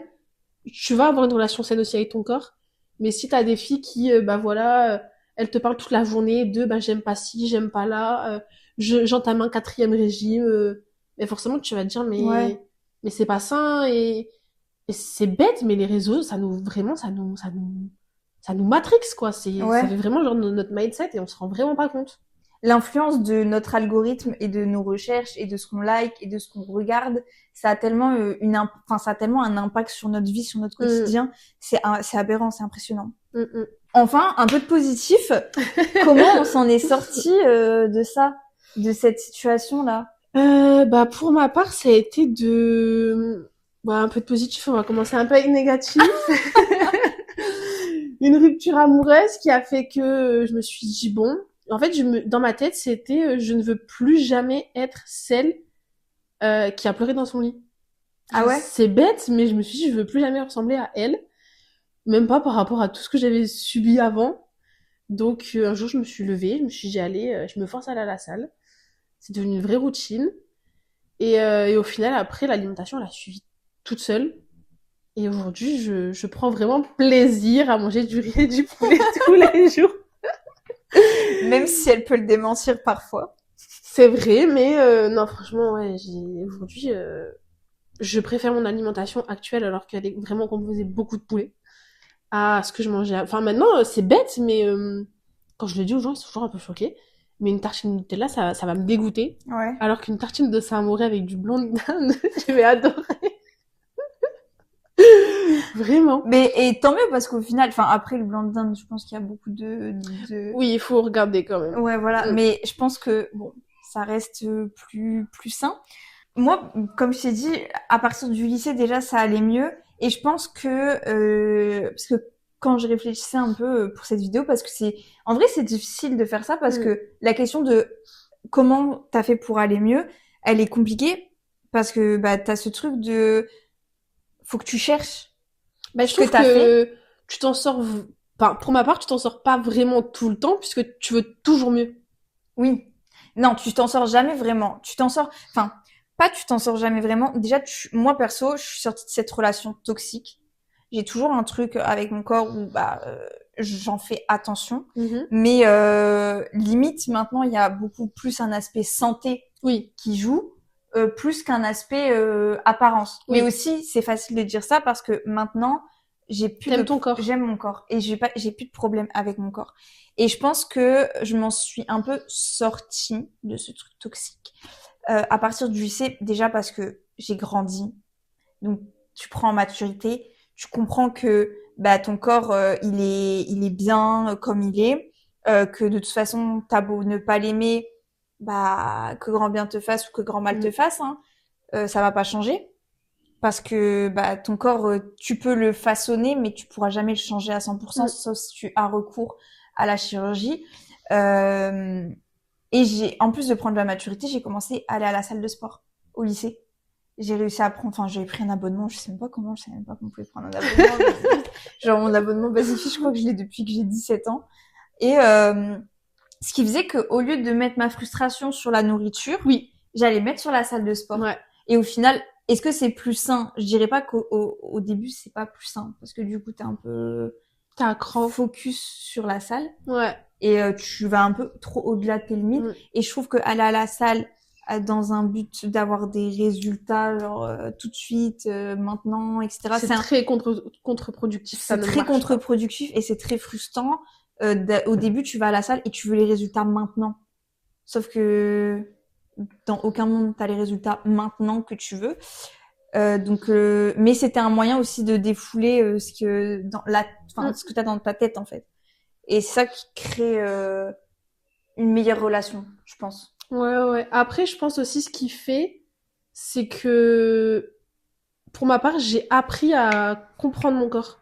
tu vas avoir une relation saine aussi avec ton corps. Mais si t'as des filles qui, elles te parlent toute la journée de, j'aime pas ci, j'aime pas là, j'entame un 4e régime, mais forcément tu vas te dire, mais c'est pas sain et c'est bête, mais les réseaux, ça nous matrixe, quoi. Ça fait vraiment genre notre mindset et on se rend vraiment pas compte. L'influence de notre algorithme et de nos recherches et de ce qu'on like et de ce qu'on regarde, ça a tellement ça a tellement un impact sur notre vie, sur notre quotidien. C'est aberrant, c'est impressionnant. Enfin, un peu de positif. Comment on s'en est sorti de ça, de cette situation-là? Pour ma part, ça a été un peu de positif. On va commencer un peu avec négatif. Une rupture amoureuse qui a fait que je me suis dit bon. En fait, dans ma tête, c'était je ne veux plus jamais être celle qui a pleuré dans son lit. Ah ouais? C'est bête, mais je me suis dit je veux plus jamais ressembler à elle. Même pas par rapport à tout ce que j'avais subi avant. Donc un jour, je me suis levée, je me suis dit allez, je me force à aller à la salle. C'est devenu une vraie routine. Et au final, après, l'alimentation, elle a suivi toute seule. Et aujourd'hui, je prends vraiment plaisir à manger du riz et du poulet tous les jours. Même si elle peut le démentir parfois. C'est vrai, mais non, franchement, ouais, aujourd'hui, je préfère mon alimentation actuelle alors qu'elle est vraiment composée beaucoup de poulet à ce que je mangeais. Enfin, maintenant, c'est bête, mais quand je le dis aux gens, ils sont toujours un peu choqués. Mais une tartine de Nutella, ça va me dégoûter. Ouais. Alors qu'une tartine de Saint-Mauré avec du blanc de dinde, je vais adorer. Vraiment. Mais et tant mieux parce qu'au final, après le blanc de dinde, je pense qu'il y a beaucoup de... Oui, il faut regarder quand même. Ouais, voilà. Mais je pense que bon, ça reste plus sain. Moi, comme je t'ai dit, à partir du lycée déjà, ça allait mieux. Et je pense que parce que quand je réfléchissais un peu pour cette vidéo, parce que en vrai, c'est difficile de faire ça parce que la question de comment t'as fait pour aller mieux, elle est compliquée parce que t'as ce truc de faut que tu cherches. Je trouve que tu t'en sors. Enfin, pour ma part, tu t'en sors pas vraiment tout le temps puisque tu veux toujours mieux. Oui. Non, tu t'en sors jamais vraiment. Tu t'en sors, enfin, pas tu t'en sors jamais vraiment. Déjà, moi perso, je suis sortie de cette relation toxique. J'ai toujours un truc avec mon corps où j'en fais attention. Mais limite, maintenant, il y a beaucoup plus un aspect santé qui joue, plus qu'un aspect apparence. Oui. Mais aussi, c'est facile de dire ça parce que maintenant, T'aimes ton corps. J'aime mon corps et j'ai plus de problème avec mon corps. Et je pense que je m'en suis un peu sortie de ce truc toxique à partir du lycée, déjà parce que j'ai grandi. Donc, tu prends en maturité, tu comprends que ton corps, il est bien comme il est, que de toute façon, t'as beau ne pas l'aimer, que grand bien te fasse ou que grand mal te fasse, hein, ça va pas changer. Parce que ton corps, tu peux le façonner, mais tu pourras jamais le changer à 100%, sauf si tu as recours à la chirurgie. Et en plus de prendre de la maturité, j'ai commencé à aller à la salle de sport au lycée. J'ai réussi à prendre, enfin, j'avais pris un abonnement, je sais même pas comment, je savais même pas qu'on pouvait prendre un abonnement. Genre, mon abonnement Basifi, je crois que je l'ai depuis que j'ai 17 ans. Et ce qui faisait que au lieu de mettre ma frustration sur la nourriture, j'allais mettre sur la salle de sport. Ouais. Et au final, est-ce que c'est plus sain? Je dirais pas qu'au début, c'est pas plus sain. Parce que du coup, t'es un cran focus sur la salle. Ouais. Et tu vas un peu trop au-delà de tes limites. Et je trouve qu'aller à la salle dans un but d'avoir des résultats genre tout de suite, maintenant, etc. C'est très contre-productif. C'est très contre-productif et c'est très frustrant. Au début, tu vas à la salle et tu veux les résultats maintenant. Sauf que dans aucun monde, t'as les résultats maintenant que tu veux. Mais c'était un moyen aussi de défouler ce que t'as dans ta tête, en fait. Et c'est ça qui crée une meilleure relation, je pense. Ouais. Après, je pense aussi ce qui fait, c'est que, pour ma part, j'ai appris à comprendre mon corps.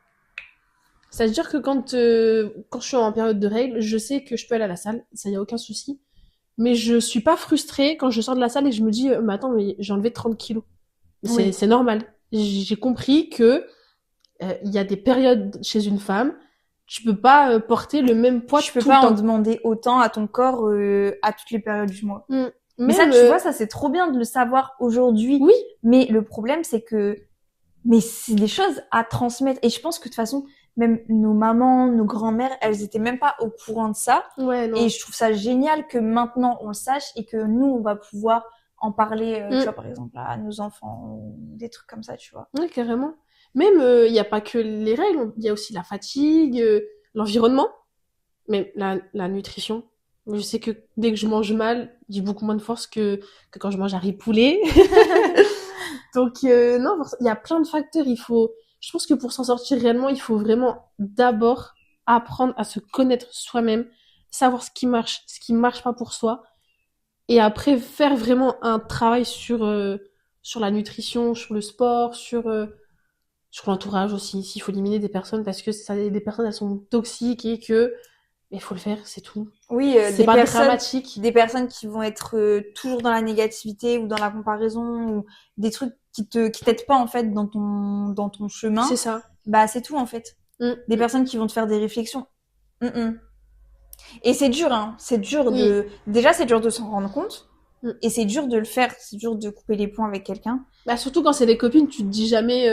C'est-à-dire que quand je suis en période de règles, je sais que je peux aller à la salle, ça y a aucun souci. Mais je suis pas frustrée quand je sors de la salle et que je me dis, mais attends, mais j'ai enlevé 30 kilos. C'est normal. J'ai compris que il y a des périodes chez une femme, tu peux pas porter le même poids tu peux pas en demander autant à ton corps à toutes les périodes du mois. Mais ça, tu vois, ça c'est trop bien de le savoir aujourd'hui. Oui. Mais le problème, c'est que c'est des choses à transmettre. Et je pense que de toute façon, même nos mamans, nos grand-mères, elles étaient même pas au courant de ça. Ouais, non. Et je trouve ça génial que maintenant on le sache et que nous, on va pouvoir en parler, tu vois, par exemple, à nos enfants, des trucs comme ça, tu vois. Ouais, carrément. Même, il y a pas que les règles, il y a aussi la fatigue, l'environnement, même la nutrition. Je sais que dès que je mange mal, j'ai beaucoup moins de force que quand je mange un riz poulet. Donc, non, il y a plein de facteurs. Je pense que pour s'en sortir réellement, il faut vraiment d'abord apprendre à se connaître soi-même, savoir ce qui marche pas pour soi. Et après, faire vraiment un travail sur la nutrition, sur le sport, sur l'entourage aussi. S'il faut éliminer des personnes parce que des personnes, elles sont toxiques et que il faut le faire, c'est tout. Oui, c'est pas dramatique. Des personnes qui vont être toujours dans la négativité ou dans la comparaison ou des trucs qui t'aident pas en fait dans ton chemin. C'est ça. C'est tout en fait. Des personnes qui vont te faire des réflexions. Et c'est dur, hein. C'est dur déjà, c'est dur de s'en rendre compte. Et c'est dur de le faire. C'est dur de couper les ponts avec quelqu'un. Surtout quand c'est des copines, tu te dis jamais,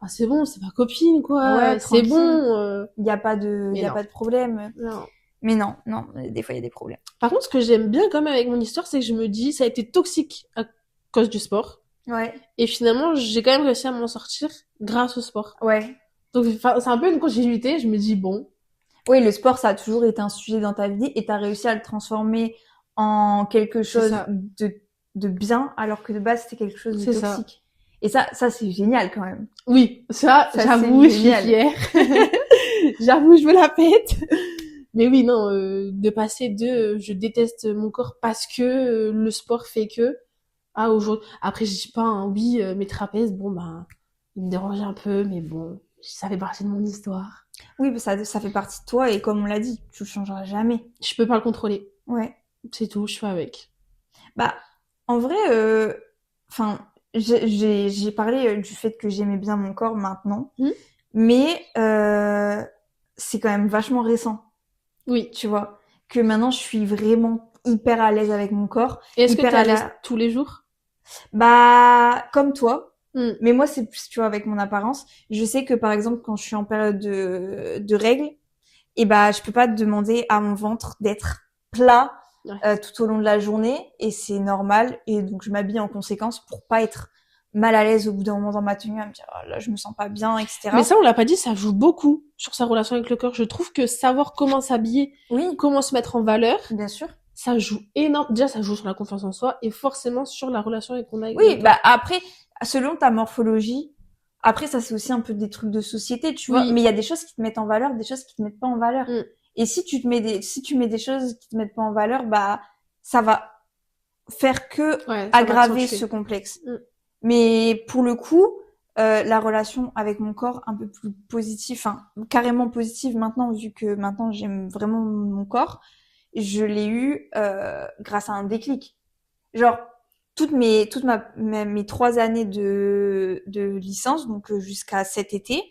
c'est bon, c'est ma copine, quoi. Ouais, c'est bon. Il y a pas de problème. Non. Mais non, des fois il y a des problèmes. Par contre, ce que j'aime bien quand même avec mon histoire, c'est que je me dis, ça a été toxique à cause du sport. Ouais. Et finalement, j'ai quand même réussi à m'en sortir grâce au sport. Ouais. Donc, c'est un peu une continuité. Je me dis, bon. Oui, le sport, ça a toujours été un sujet dans ta vie et t'as réussi à le transformer en quelque chose de bien, alors que de base, c'était quelque chose de toxique. Et ça, c'est génial quand même. Oui, ça j'avoue, je suis fière. J'avoue, je me la pète. Mais oui, non, de passer de je déteste mon corps parce que le sport fait que aujourd'hui. Après, je dis pas, oui, mes trapèzes, ils me dérangeaient un peu, mais bon, ça fait partie de mon histoire. Oui, ça fait partie de toi et comme on l'a dit, tu le changeras jamais. Je peux pas le contrôler. Ouais. C'est tout, je fais avec. En vrai, j'ai parlé du fait que j'aimais bien mon corps maintenant, mais c'est quand même vachement récent. Oui. Tu vois, que maintenant je suis vraiment hyper à l'aise avec mon corps. Et est-ce que hyper t'es à à la- l'aise tous les jours? Bah, comme toi. Mm. Mais moi, c'est plus, tu vois, avec mon apparence. Je sais que, par exemple, quand je suis en période de règles, et bah, je peux pas demander à mon ventre d'être plat tout au long de la journée. Et c'est normal. Et donc, je m'habille en conséquence pour pas être mal à l'aise au bout d'un moment dans ma tenue, à me dire, oh là, je me sens pas bien, etc. Mais ça, on l'a pas dit, ça joue beaucoup sur sa relation avec le corps. Je trouve que savoir comment s'habiller, Oui, comment se mettre en valeur, bien sûr. ça joue énorme. Déjà, ça joue sur la confiance en soi et forcément sur la relation qu'on a avec Oui, le corps. bah, après, selon ta morphologie, après, ça, c'est aussi un peu des trucs de société, tu vois. Oui. Mais il y a des choses qui te mettent en valeur, des choses qui te mettent pas en valeur. Mm. Et si tu mets des choses qui te mettent pas en valeur, bah, ça va faire que Ouais, ça va aggraver accentuer. ce complexe. Mm. Mais pour le coup, la relation avec mon corps un peu plus positive, enfin, carrément positive maintenant, vu que maintenant j'aime vraiment mon corps, je l'ai eu, grâce à un déclic. Genre, mes 3 années de licence, donc jusqu'à cet été,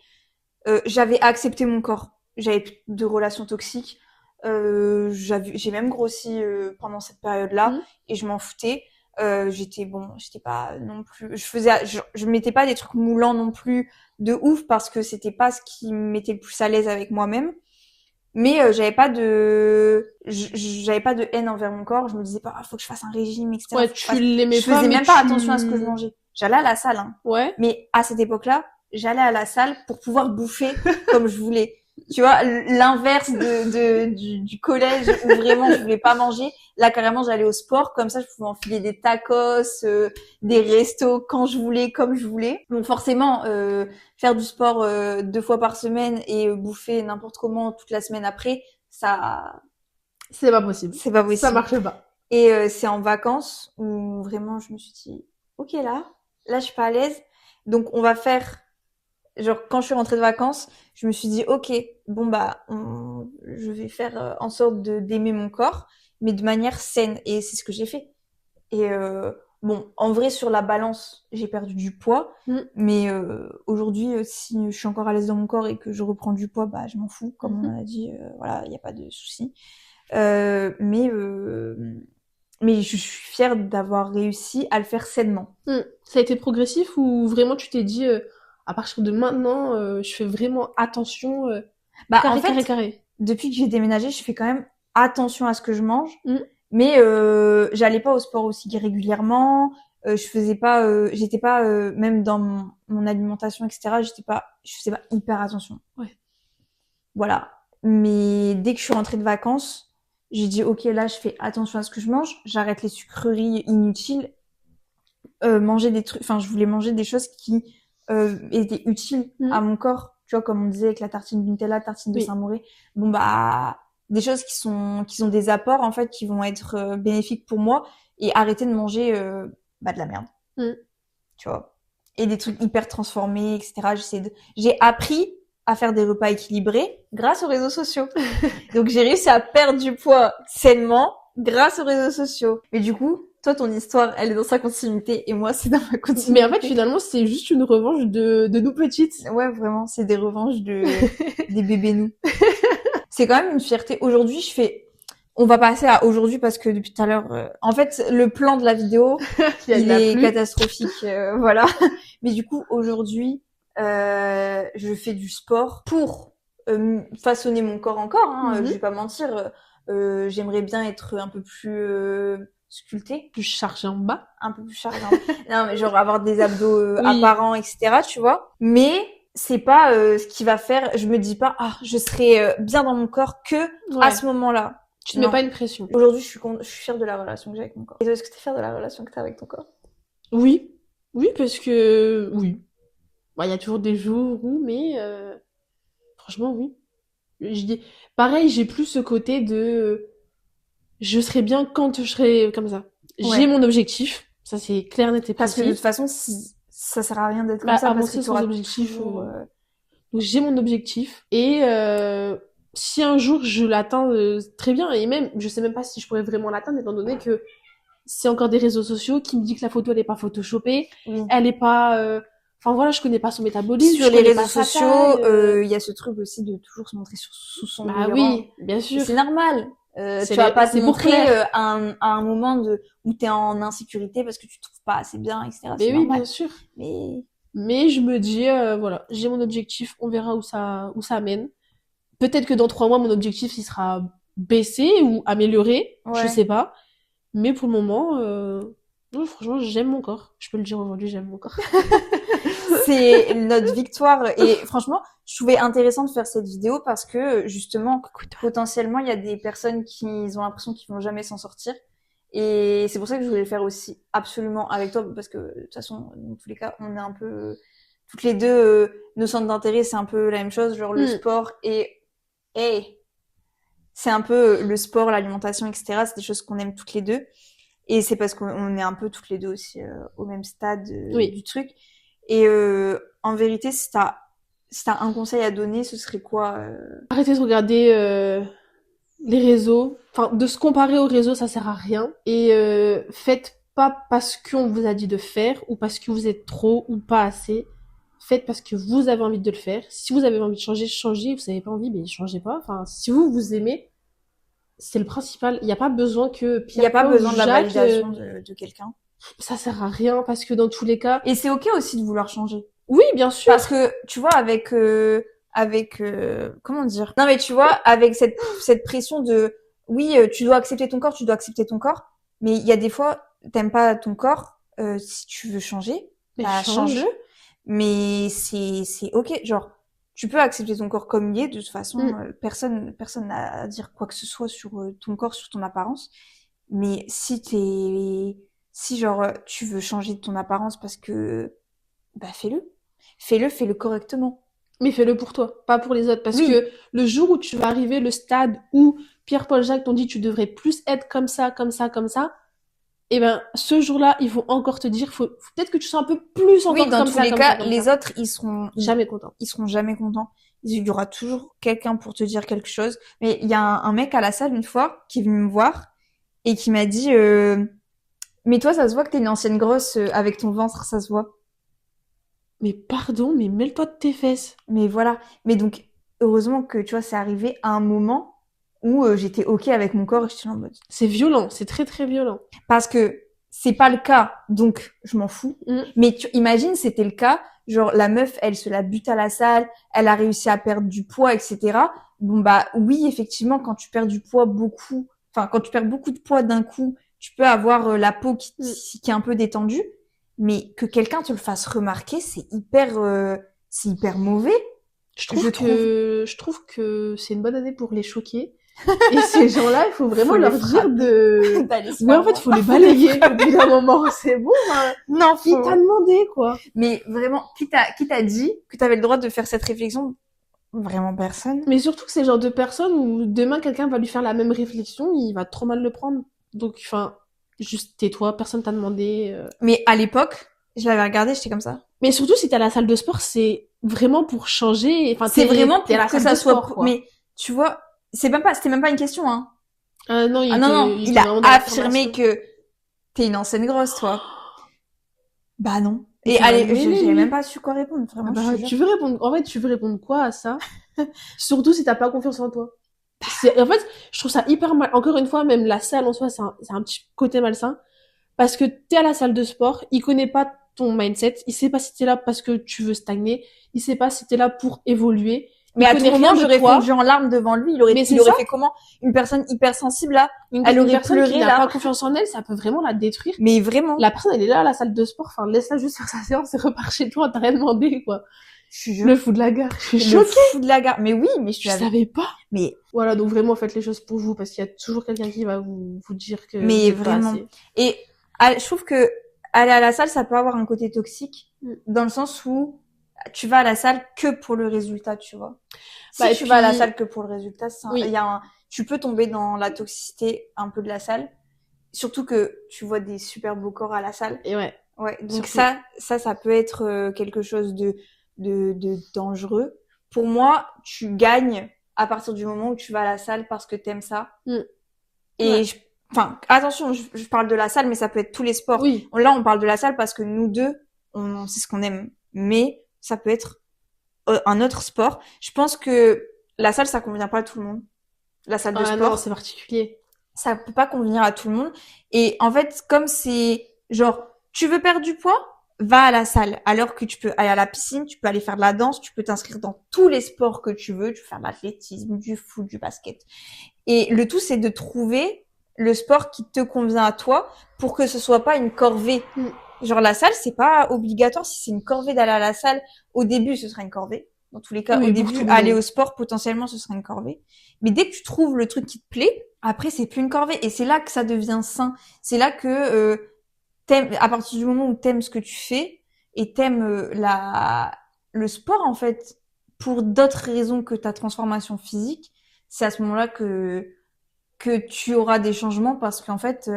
j'avais accepté mon corps. J'avais plus de relations toxiques. J'ai même grossi pendant cette période-là et je m'en foutais. J'étais pas non plus. Je mettais pas des trucs moulants non plus de ouf parce que c'était pas ce qui me mettait le plus à l'aise avec moi-même. Mais j'avais pas de haine envers mon corps. Je me disais pas, faut que je fasse un régime, etc. Ouais, tu l'aimais Je pas, faisais mais même pas attention à ce que je mangeais. J'allais à la salle, hein. Ouais. Mais à cette époque-là, j'allais à la salle pour pouvoir bouffer comme je voulais. Tu vois, l'inverse du collège où vraiment je voulais pas manger. Là, carrément, j'allais au sport. Comme ça, je pouvais enfiler des tacos, des restos quand je voulais, comme je voulais. Donc forcément, faire du sport 2 fois par semaine et bouffer n'importe comment toute la semaine après, ça, C'est pas possible. c'est pas possible. Ça marche pas. Et c'est en vacances où vraiment je me suis dit, ok là je suis pas à l'aise. Donc on va faire, genre quand je suis rentrée de vacances, je me suis dit, ok, bon bah, je vais faire en sorte d'aimer mon corps, mais de manière saine. Et c'est ce que j'ai fait. Et bon, en vrai sur la balance, j'ai perdu du poids, mais aujourd'hui, si je suis encore à l'aise dans mon corps et que je reprends du poids, bah je m'en fous, comme on a dit, voilà, il n'y a pas de souci. Mais je suis fière d'avoir réussi à le faire sainement. Ça a été progressif ou vraiment tu t'es dit à partir de maintenant je fais vraiment attention carré. Depuis que j'ai déménagé, je fais quand même attention à ce que je mange, mais j'allais pas au sport aussi régulièrement. J'étais pas même dans mon alimentation, etc. Je faisais pas hyper attention. Ouais. Voilà. Mais dès que je suis rentrée de vacances, j'ai dit ok, là je fais attention à ce que je mange, j'arrête les sucreries inutiles, manger des trucs, enfin je voulais manger des choses qui étaient utiles à mon corps, tu vois, comme on disait avec la tartine de Nutella, tartine de Saint-Mauré. Bon bah des choses qui ont des apports en fait qui vont être bénéfiques pour moi et arrêter de manger de la merde, tu vois, et des trucs hyper transformés, etc. J'ai appris à faire des repas équilibrés grâce aux réseaux sociaux. Donc j'ai réussi à perdre du poids sainement grâce aux réseaux sociaux. Mais du coup, toi ton histoire, elle est dans sa continuité et moi c'est dans ma continuité. Mais en fait finalement c'est juste une revanche de nous petites. Ouais, vraiment, c'est des revanches des bébés nous. C'est quand même une fierté. Aujourd'hui, on va passer à aujourd'hui parce que depuis tout à l'heure, en fait, le plan de la vidéo, il est catastrophique, voilà. Mais du coup, aujourd'hui, je fais du sport pour façonner mon corps encore, hein, je vais pas mentir, j'aimerais bien être un peu plus sculptée, plus chargée en bas, un peu plus chargée en bas. Non, mais genre avoir des abdos apparents, etc., tu vois. Mais c'est pas ce qui va faire, je me dis pas je serai bien dans mon corps que à ce moment-là. Tu te mets pas une pression. Aujourd'hui, je suis fière de la relation que j'ai avec mon corps. Et toi, est-ce que t'es fière de la relation que t'as avec ton corps? Oui, parce que il y a toujours des jours où, mais franchement, oui. Je dis pareil, j'ai plus ce côté de je serai bien quand je serai comme ça. J'ai mon objectif, ça c'est clair, net et précis. Parce que de toute façon, ça sert à rien d'être comme ça. Avancer sans objectif. Donc j'ai mon objectif et si un jour je l'atteins, très bien. Et même, je sais même pas si je pourrais vraiment l'atteindre étant donné que c'est encore des réseaux sociaux qui me dit que la photo elle est pas photoshopée, elle est pas. Enfin voilà, je connais pas son métabolisme. Sur les réseaux sociaux, il y a ce truc aussi de toujours se montrer sous son meilleur. Oui, bien sûr. C'est normal. Tu vas pas te c'est pour montrer plaire. à un moment où t'es en insécurité parce que tu te trouves pas assez bien, etc. Mais C'est oui, normal. bien sûr. Mais Mais je me dis, voilà, j'ai mon objectif, on verra où ça mène. Peut-être que dans 3 mois, mon objectif, il sera baissé ou amélioré, je ouais. sais pas. Mais pour le moment, non, franchement, j'aime mon corps. Je peux le dire aujourd'hui, j'aime mon corps. C'est notre victoire. Et franchement, je trouvais intéressant de faire cette vidéo parce que justement, potentiellement, il y a des personnes qui ont l'impression qu'ils vont jamais s'en sortir. Et c'est pour ça que je voulais le faire aussi absolument avec toi parce que de toute façon, dans tous les cas, on est un peu toutes les deux nos centres d'intérêt, c'est un peu la même chose, genre le sport et c'est un peu le sport, l'alimentation, etc. C'est des choses qu'on aime toutes les deux. Et c'est parce qu'on est un peu toutes les deux aussi au même stade du truc. Et en vérité, si t'as un conseil à donner, ce serait quoi Arrêtez de regarder les réseaux. Enfin, de se comparer aux réseaux, ça sert à rien. Et faites pas parce qu'on vous a dit de faire ou parce que vous êtes trop ou pas assez. Faites parce que vous avez envie de le faire. Si vous avez envie de changer, changez. Vous avez pas envie, mais changez pas. Enfin, si vous aimez, c'est le principal. Il n'y a pas besoin que Il n'y a pas Pierre-Paul ou besoin de la Jacques, validation de quelqu'un. ça sert à rien parce que dans tous les cas. Et c'est ok aussi de vouloir changer. Oui, bien sûr. Parce que tu vois, comment dire? Non mais tu vois, avec cette pression de oui, tu dois accepter ton corps, tu dois accepter ton corps. Mais il y a des fois, t'aimes pas ton corps. Si tu veux changer, Mais bah change-le. Mais c'est ok. Genre, tu peux accepter ton corps comme il est. De toute façon, personne n'a à dire quoi que ce soit sur ton corps, sur ton apparence. Mais si genre tu veux changer de ton apparence parce que bah fais-le correctement. Mais fais-le pour toi, pas pour les autres. Parce Oui. que le jour où tu vas arriver, le stade où Pierre-Paul Jacques t'ont dit tu devrais plus être comme ça, comme ça, comme ça, et ben ce jour-là, ils vont encore te dire faut peut-être que tu sois un peu plus encore Oui, dans comme tous ça, les comme cas, ça, comme les ça. autres, Jamais content. ils seront jamais contents. Il y aura toujours quelqu'un pour te dire quelque chose. Mais il y a un mec à la salle une fois qui est venu me voir et qui m'a dit mais toi, ça se voit que t'es une ancienne grosse avec ton ventre, ça se voit. Mais pardon, mais mêle-toi de tes fesses. Mais voilà. Mais donc, heureusement que, tu vois, c'est arrivé à un moment où j'étais ok avec mon corps et j'étais en mode. C'est violent, c'est très très violent. Parce que c'est pas le cas, donc je m'en fous. Mais imagine, c'était le cas, genre la meuf, elle se la bute à la salle, elle a réussi à perdre du poids, etc. Bon bah oui, effectivement, quand tu perds du poids beaucoup, enfin quand tu perds beaucoup de poids d'un coup, tu peux avoir la peau qui est un peu détendue. Mais que quelqu'un te le fasse remarquer, c'est hyper mauvais. Je trouve que c'est une bonne année pour les choquer. Et ces gens-là, il faut vraiment leur dire de... Ouais, en fait, il faut les balayer au bout d'un moment. C'est bon, hein. Non, Qui t'a demandé, quoi. Mais vraiment, qui t'a dit que t'avais le droit de faire cette réflexion? Vraiment personne. Mais surtout que c'est le genre de personne où demain, quelqu'un va lui faire la même réflexion, il va trop mal le prendre. Donc, enfin, juste tais-toi, personne t'a demandé. Mais à l'époque, je l'avais regardé, j'étais comme ça. Mais surtout, si t'es à la salle de sport, c'est vraiment pour changer. Enfin, c'est vraiment pour que ça soit... sport, mais, tu vois, c'était même pas une question, hein. Non, il a affirmé que t'es une ancienne grosse, toi. Bah non. Et allez, j'ai même pas su quoi répondre, vraiment. Bah, tu veux répondre quoi à ça? Surtout si t'as pas confiance en toi. En fait, je trouve ça hyper mal. Encore une fois, même la salle en soi, c'est un petit côté malsain. Parce que t'es à la salle de sport, il connaît pas ton mindset, il sait pas si t'es là parce que tu veux stagner, il sait pas si t'es là pour évoluer. Mais à tout moment, j'aurais fondu en larmes devant lui, il aurait fait comment? Une personne hyper sensible, là, elle aurait pleuré, qui n'a pas confiance en elle, ça peut vraiment la détruire. Mais vraiment. La personne, elle est là à la salle de sport, enfin, laisse-la juste faire sa séance et repars chez toi, t'as rien demandé, quoi. Le fou de la gare. Je suis choquée. Le fou de la gare. Mais oui, mais je savais pas. Mais voilà, donc vraiment faites les choses pour vous parce qu'il y a toujours quelqu'un qui va vous dire que mais vraiment. Et je trouve que aller à la salle, ça peut avoir un côté toxique dans le sens où tu vas à la salle que pour le résultat, tu vois. Si tu vas à la salle que pour le résultat, tu peux tomber dans la toxicité un peu de la salle. Surtout que tu vois des super beaux corps à la salle. Et ouais. Ouais. Donc ça peut être quelque chose de dangereux. Pour moi, tu gagnes à partir du moment où tu vas à la salle parce que t'aimes ça. Et enfin, attention, je parle de la salle, mais ça peut être tous les sports. Oui. Là, on parle de la salle parce que nous deux, on sait ce qu'on aime. Mais ça peut être un autre sport. Je pense que la salle, ça convient pas à tout le monde. la salle de Ah sport. non, c'est particulier. Ça peut pas convenir à tout le monde. Et en fait, comme c'est genre, tu veux perdre du poids, va à la salle. Alors que tu peux aller à la piscine, tu peux aller faire de la danse, tu peux t'inscrire dans tous les sports que tu veux. Tu peux faire de l'athlétisme, du foot, du basket. Et le tout, c'est de trouver le sport qui te convient à toi pour que ce soit pas une corvée. Genre, la salle, c'est pas obligatoire. Si c'est une corvée d'aller à la salle, au début, ce sera une corvée. Dans tous les cas, Oui, au pour début, tout le aller monde. au sport, potentiellement, ce sera une corvée. Mais dès que tu trouves le truc qui te plaît, après, c'est plus une corvée. Et c'est là que ça devient sain. C'est là que t'aimes, à partir du moment où t'aimes ce que tu fais et t'aimes le sport, en fait, pour d'autres raisons que ta transformation physique, c'est à ce moment-là que tu auras des changements parce qu'en fait,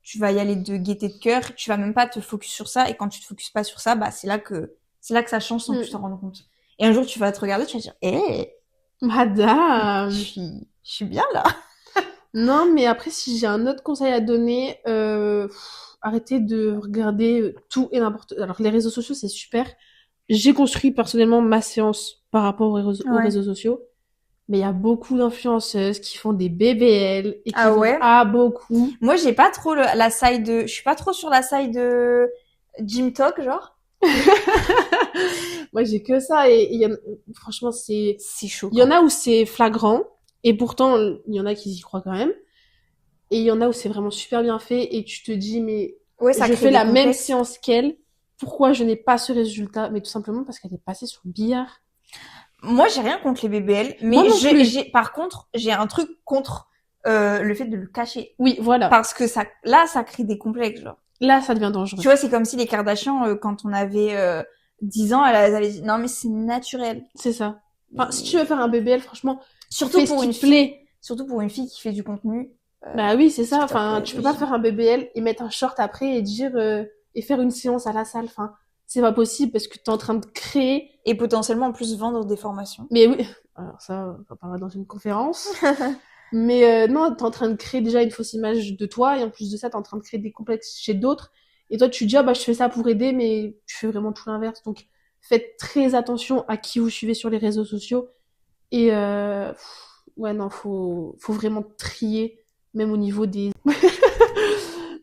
tu vas y aller de gaieté de cœur, tu vas même pas te focus sur ça, et quand tu te focuses pas sur ça, bah, c'est là que ça change sans que tu t'en rendes compte. Et un jour, tu vas te regarder, tu vas dire, Madame! je suis bien là. Non, mais après, si j'ai un autre conseil à donner, arrêtez de regarder tout et n'importe... Alors, les réseaux sociaux, c'est super. J'ai construit personnellement ma séance par rapport aux réseaux sociaux. Mais il y a beaucoup d'influenceuses qui font des BBL et qui vont à beaucoup. Moi, j'ai pas trop la side je suis pas trop sur la side de Gym Talk, genre. Moi, j'ai que ça et franchement, c'est chaud. Il y en a où c'est flagrant et pourtant, il y en a qui y croient quand même. Et il y en a où c'est vraiment super bien fait et tu te dis, mais ça je fais la même séance qu'elle. Pourquoi je n'ai pas ce résultat? Mais tout simplement parce qu'elle est passée sur le billard. Moi, j'ai rien contre les BBL, mais par contre, j'ai un truc contre le fait de le cacher. Oui, voilà. Parce que ça crée des complexes, genre. Là, ça devient dangereux. Tu vois, c'est comme si les Kardashians, quand on avait 10 ans, elles avaient dit non, mais c'est naturel. C'est ça. Enfin, si tu veux faire un BBL, franchement, surtout pour une fille qui fait du contenu. Bah oui, c'est ça. Enfin, tu peux pas faire un BBL et mettre un short après et dire et faire une séance à la salle. Enfin, c'est pas possible parce que t'es en train de créer et potentiellement en plus vendre des formations. Mais oui, alors ça, on va parler dans une conférence. Mais non, t'es en train de créer déjà une fausse image de toi et en plus de ça, t'es en train de créer des complexes chez d'autres. Et toi, tu te dis ah bah je fais ça pour aider, mais tu fais vraiment tout l'inverse. Donc faites très attention à qui vous suivez sur les réseaux sociaux. Et ouais non, faut vraiment trier, même au niveau des.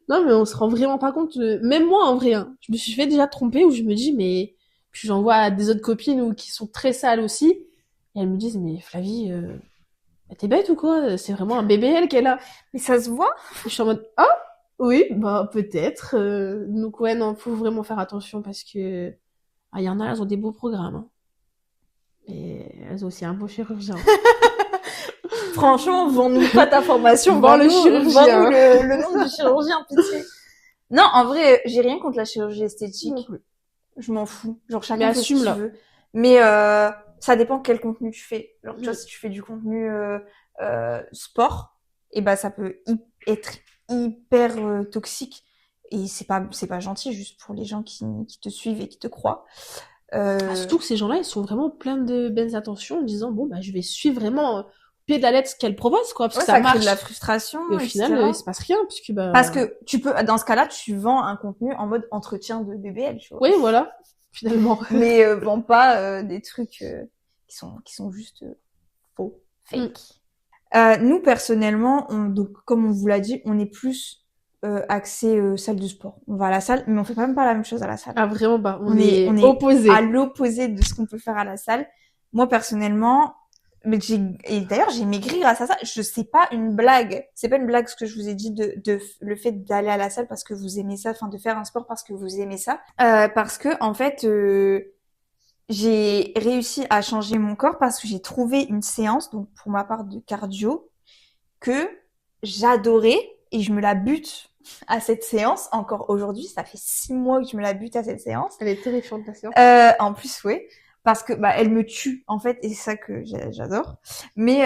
Non mais on se rend vraiment pas compte. Même moi en vrai, hein, je me suis fait déjà tromper où je me dis mais puis j'en vois à des autres copines ou qui sont très sales aussi et elles me disent mais Flavie t'es bête ou quoi? C'est vraiment un BBL qu'elle a. Mais ça se voit. Et je suis en mode ah oui bah peut-être. Donc ouais non faut vraiment faire attention parce que il y en a elles ont des beaux programmes hein. Et elles ont aussi un beau chirurgien. Franchement, vends-nous pas ta formation, vends le chirurgien. Vends-nous le nom du chirurgien, pitié. Non, en vrai, j'ai rien contre la chirurgie esthétique. Je m'en fous. Genre, chacun fait ce qu'il veut. Mais ça dépend quel contenu tu fais. Genre, tu vois, si tu fais du contenu sport, et bah ça peut être hyper toxique. Et c'est pas gentil juste pour les gens qui te suivent et qui te croient. Surtout que ces gens-là, ils sont vraiment pleins de belles intentions en disant bon bah je vais suivre vraiment au pied de la lettre ce qu'elle propose quoi parce que ça marche. Crée de la frustration. Et au final, il se passe rien puisque bah. Parce que tu peux, dans ce cas-là, tu vends un contenu en mode entretien de BBL, tu vois. Oui, voilà, finalement. Mais vends pas des trucs qui sont juste faux, fake. Nous personnellement, donc comme on vous l'a dit, on est plus axé salle de sport. On va à la salle, mais on fait même pas la même chose à la salle. Ah vraiment pas. On est opposé. À l'opposé de ce qu'on peut faire à la salle. Moi personnellement, et d'ailleurs j'ai maigri grâce à ça. Je sais pas une blague. C'est pas une blague ce que je vous ai dit de le fait d'aller à la salle parce que vous aimez ça, enfin de faire un sport parce que vous aimez ça. Parce que en fait, j'ai réussi à changer mon corps parce que j'ai trouvé une séance, donc pour ma part de cardio, que j'adorais et je me la bute à cette séance. Encore aujourd'hui, ça fait 6 mois que je me la bute à cette séance. Elle est terrifiante la séance. En plus, oui. Parce que bah elle me tue en fait et c'est ça que j'adore. Mais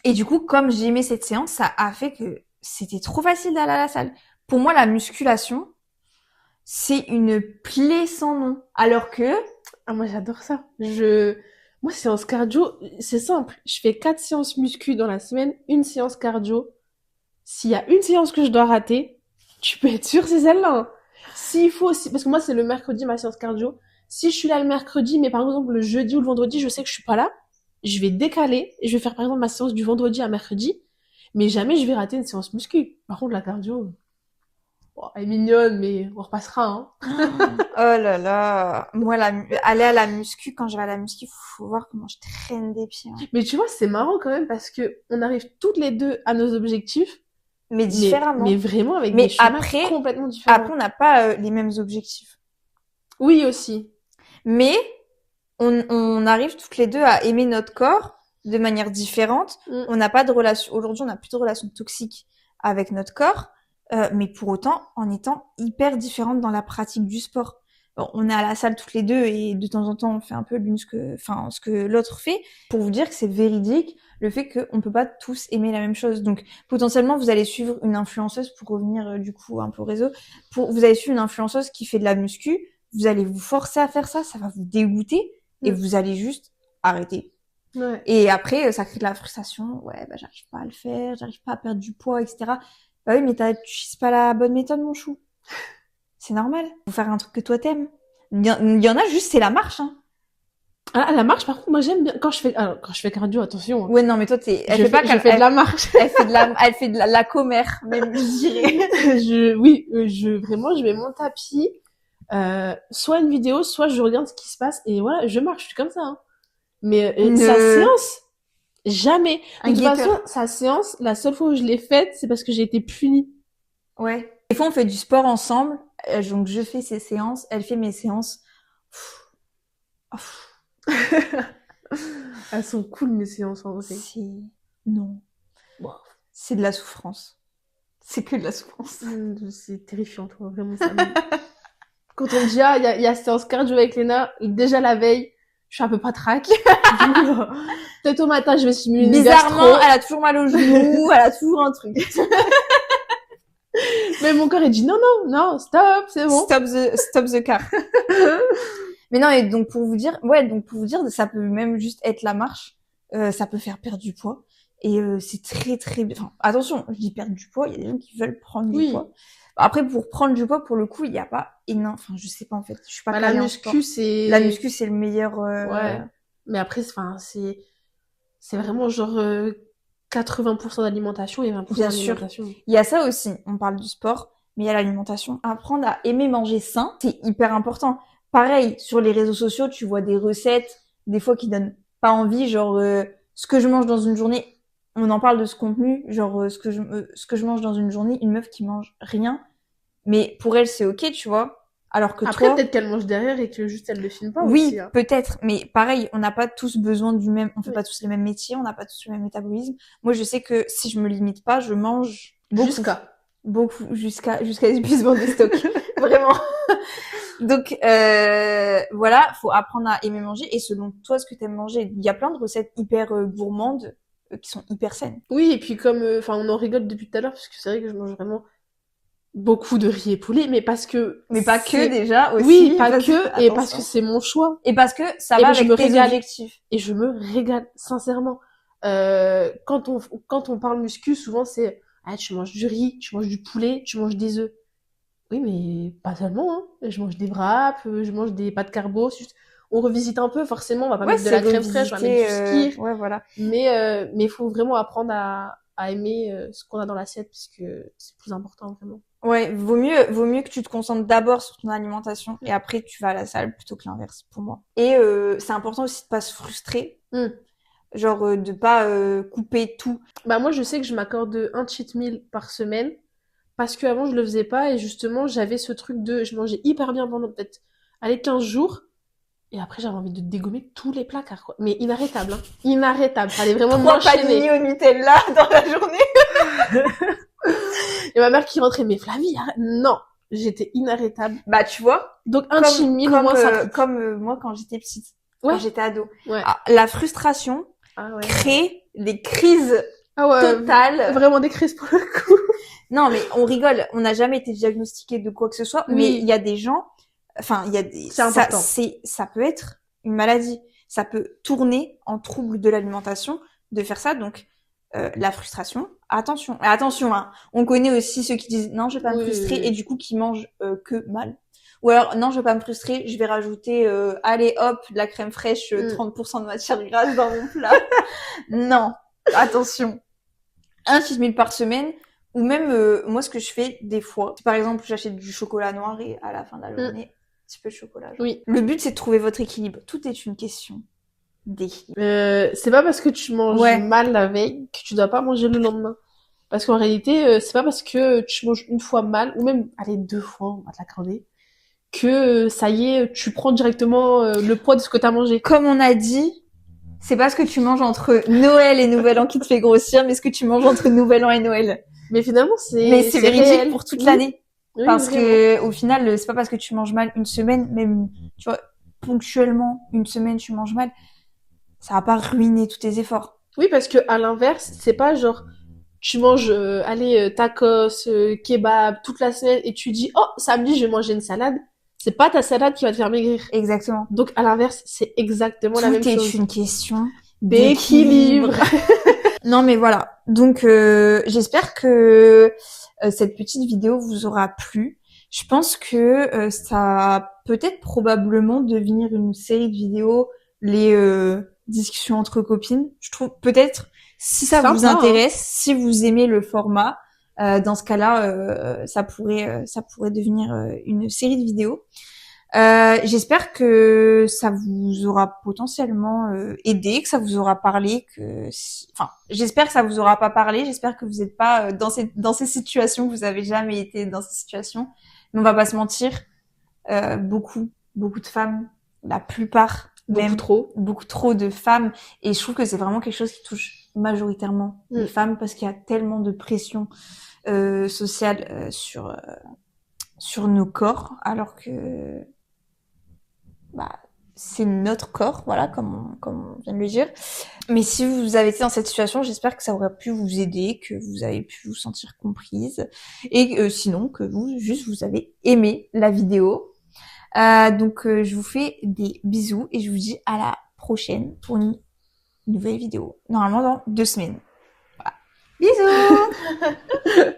et du coup comme j'aimais cette séance, ça a fait que c'était trop facile d'aller à la salle. Pour moi la musculation c'est une plaie sans nom. Alors que moi j'adore ça. Moi séance cardio, c'est simple. Je fais 4 séances muscu dans la semaine, une séance cardio. S'il y a une séance que je dois rater, tu peux être sûr c'est celle-là. Hein. S'il faut aussi parce que moi c'est le mercredi ma séance cardio. Si je suis là le mercredi, mais par exemple le jeudi ou le vendredi, je sais que je suis pas là, je vais décaler, et je vais faire par exemple ma séance du vendredi à mercredi, mais jamais je vais rater une séance muscu. Par contre, la cardio, bon, elle est mignonne, mais on repassera, hein. Oh là là. Moi, aller à la muscu, quand je vais à la muscu, faut voir comment je traîne des pieds. Hein. Mais tu vois, c'est marrant quand même parce que on arrive toutes les deux à nos objectifs, Mais différemment. mais vraiment avec Mais des chemins après- complètement différents. Après, on n'a pas les mêmes objectifs. Oui, aussi. Mais on arrive toutes les deux à aimer notre corps de manière différente. Mm. On n'a pas de relation. Aujourd'hui, on n'a plus de relation toxique avec notre corps, mais pour autant, en étant hyper différentes dans la pratique du sport. Bon, on est à la salle toutes les deux et de temps en temps, on fait un peu ce que l'autre fait. Pour vous dire que c'est véridique, le fait qu'on peut pas tous aimer la même chose. Donc, potentiellement, vous allez suivre une influenceuse pour revenir du coup un peu au réseau. Vous allez suivre une influenceuse qui fait de la muscu. Vous allez vous forcer à faire ça va vous dégoûter et vous allez juste arrêter. Ouais. Et après, ça crée de la frustration. Ouais, bah j'arrive pas à le faire, j'arrive pas à perdre du poids, etc. Bah oui, mais tu utilises pas la bonne méthode, mon chou. C'est normal. Faut faire un truc que toi t'aimes. Il y en a juste, c'est la marche. Hein. Ah, la marche, par contre, moi j'aime bien quand je fais cardio, attention. Hein. Ouais, non, mais toi Je fais de la marche. Elle fait de la commère, même, je dirais. Vraiment, je mets mon tapis, soit une vidéo, soit je regarde ce qui se passe et voilà, je marche, je suis comme ça. Hein. Mais sa séance, jamais. De toute façon, sa séance, la seule fois où je l'ai faite, c'est parce que j'ai été punie. Ouais. Des fois, on fait du sport ensemble. Donc, je fais ses séances, elle fait mes séances. Elles sont cool, mes séances, en vrai. Non. Wow. C'est de la souffrance. C'est que de la souffrance. C'est terrifiant, toi, vraiment. Ça Quand on me dit, il y a séance cardio avec Léna, déjà la veille, je suis un peu patraque. Peut-être au matin, je vais simuler une bizarrement, gastro. elle a toujours mal au genou, elle a toujours un truc. Mais mon corps, il dit non, stop, c'est bon. Stop the car. Mais non, et donc pour vous dire, ça peut même juste être la marche, ça peut faire perdre du poids. Et c'est très très bien. Enfin, attention, je dis perdre du poids, il y a des gens qui veulent prendre du poids. Après, pour prendre du poids, pour le coup, il n'y a pas énorme. Enfin, je sais pas en fait. Je suis pas la muscu, c'est le meilleur. Ouais. Mais après, c'est vraiment genre 80% d'alimentation et 20% d'alimentation. Il y a ça aussi. On parle du sport, mais il y a l'alimentation. Apprendre à aimer manger sain, c'est hyper important. Pareil, sur les réseaux sociaux, tu vois des recettes, des fois qui donnent pas envie, genre ce que je mange dans une journée. On en parle de ce contenu, genre ce que je mange dans une journée, une meuf qui mange rien, mais pour elle c'est ok, tu vois. Alors que après toi, peut-être qu'elle mange derrière et que juste elle le filme pas. Oui, aussi, hein. peut-être, mais pareil, on n'a pas tous besoin du même, on fait pas tous les mêmes métiers, on n'a pas tous le même métabolisme. Moi, je sais que si je me limite pas, je mange jusqu'à épuisement des stocks, vraiment. Donc voilà, faut apprendre à aimer manger et selon toi ce que t'aimes manger. Il y a plein de recettes hyper gourmandes qui sont hyper saines. Oui, et puis comme on en rigole depuis tout à l'heure parce que c'est vrai que je mange vraiment beaucoup de riz et poulet, mais pas que déjà aussi. Oui, pas que et parce que c'est mon choix et parce que ça va avec tes objectifs. Et je me régale sincèrement. Quand on parle muscu, souvent c'est tu manges du riz, tu manges du poulet, tu manges des œufs. Oui, mais pas seulement, hein. Je mange des wraps, je mange des pâtes carbo. On revisite un peu, forcément. On va pas mettre de la crème fraîche, on va mettre du skyr. Ouais, voilà. Mais il faut vraiment apprendre à aimer ce qu'on a dans l'assiette, puisque c'est plus important, vraiment. Ouais, vaut mieux que tu te concentres d'abord sur ton alimentation et après tu vas à la salle plutôt que l'inverse, pour moi. Et c'est important aussi de pas se frustrer. Genre de pas couper tout. Bah moi, je sais que je m'accorde un cheat meal par semaine. Parce qu'avant, je le faisais pas, et justement, j'avais ce truc je mangeais hyper bien pendant peut-être, 15 jours, et après, j'avais envie de dégommer tous les placards, quoi. Mais inarrêtable, hein. Inarrêtable. Fallait vraiment m'enchaîner. 3 panini au Nutella dans la journée. Et ma mère qui rentrait, mais Flavie, arrête. Non. J'étais inarrêtable. Bah, tu vois. Donc, un cheat meal, au moins, ça comme moi quand j'étais petite. Ouais. Quand j'étais ado. Ouais. Ah, la frustration crée des crises totales. Vraiment des crises pour le coup. Non, mais on rigole. On n'a jamais été diagnostiqué de quoi que ce soit. Mais il y a des gens, ça peut être une maladie. Ça peut tourner en trouble de l'alimentation de faire ça. Donc, la frustration. Attention, hein. On connaît aussi ceux qui disent non, je vais pas me frustrer et du coup qui mangent que mal. Ou alors, non, je vais pas me frustrer, je vais rajouter, allez hop, de la crème fraîche, 30% de matière grasse dans mon plat. Non, attention. Un cheese par semaine, ou même, moi, ce que je fais des fois, par exemple, j'achète du chocolat noir et à la fin de la journée, un petit peu de chocolat. Genre. Oui. Le but, c'est de trouver votre équilibre. Tout est une question d'équilibre. C'est pas parce que tu manges mal la veille que tu dois pas manger le lendemain. Parce qu'en réalité, c'est pas parce que tu manges une fois mal, ou même, allez, 2 fois, on va te l'accorder, que ça y est, tu prends directement le poids de ce que t'as mangé. Comme on a dit, c'est pas ce que tu manges entre Noël et Nouvel An qui te fait grossir, mais ce que tu manges entre Nouvel An et Noël. Mais finalement, c'est véridique réel. pour toute l'année. Oui, parce vraiment. que au final, c'est pas parce que tu manges mal une semaine, même tu vois, ponctuellement une semaine tu manges mal, ça va pas ruiner tous tes efforts. Oui, parce que à l'inverse, c'est pas genre tu manges tacos, kebab toute la semaine et tu dis oh samedi je vais manger une salade. C'est pas ta salade qui va te faire maigrir. Exactement. Donc à l'inverse, c'est exactement la même chose. Tout est une question d'équilibre. Non mais voilà. Donc j'espère que cette petite vidéo vous aura plu. Je pense que ça va peut-être probablement devenir une série de vidéos, les discussions entre copines. Je trouve peut-être si ça vous intéresse, si vous aimez le format, dans ce cas-là, ça pourrait devenir une série de vidéos. J'espère que ça vous aura potentiellement aidé, que ça vous aura parlé, j'espère que ça vous aura pas parlé, j'espère que vous n'êtes pas dans ces situations, que vous avez jamais été dans ces situations. Mais on va pas se mentir, beaucoup de femmes, la plupart, beaucoup trop de femmes, et je trouve que c'est vraiment quelque chose qui touche majoritairement les femmes parce qu'il y a tellement de pression sociale sur nos corps, alors que c'est notre corps, voilà, comme on vient de le dire. Mais si vous avez été dans cette situation, j'espère que ça aurait pu vous aider, que vous avez pu vous sentir comprise, et sinon que vous avez aimé la vidéo. Donc je vous fais des bisous et je vous dis à la prochaine pour une nouvelle vidéo, normalement dans 2 semaines. Voilà. Bisous.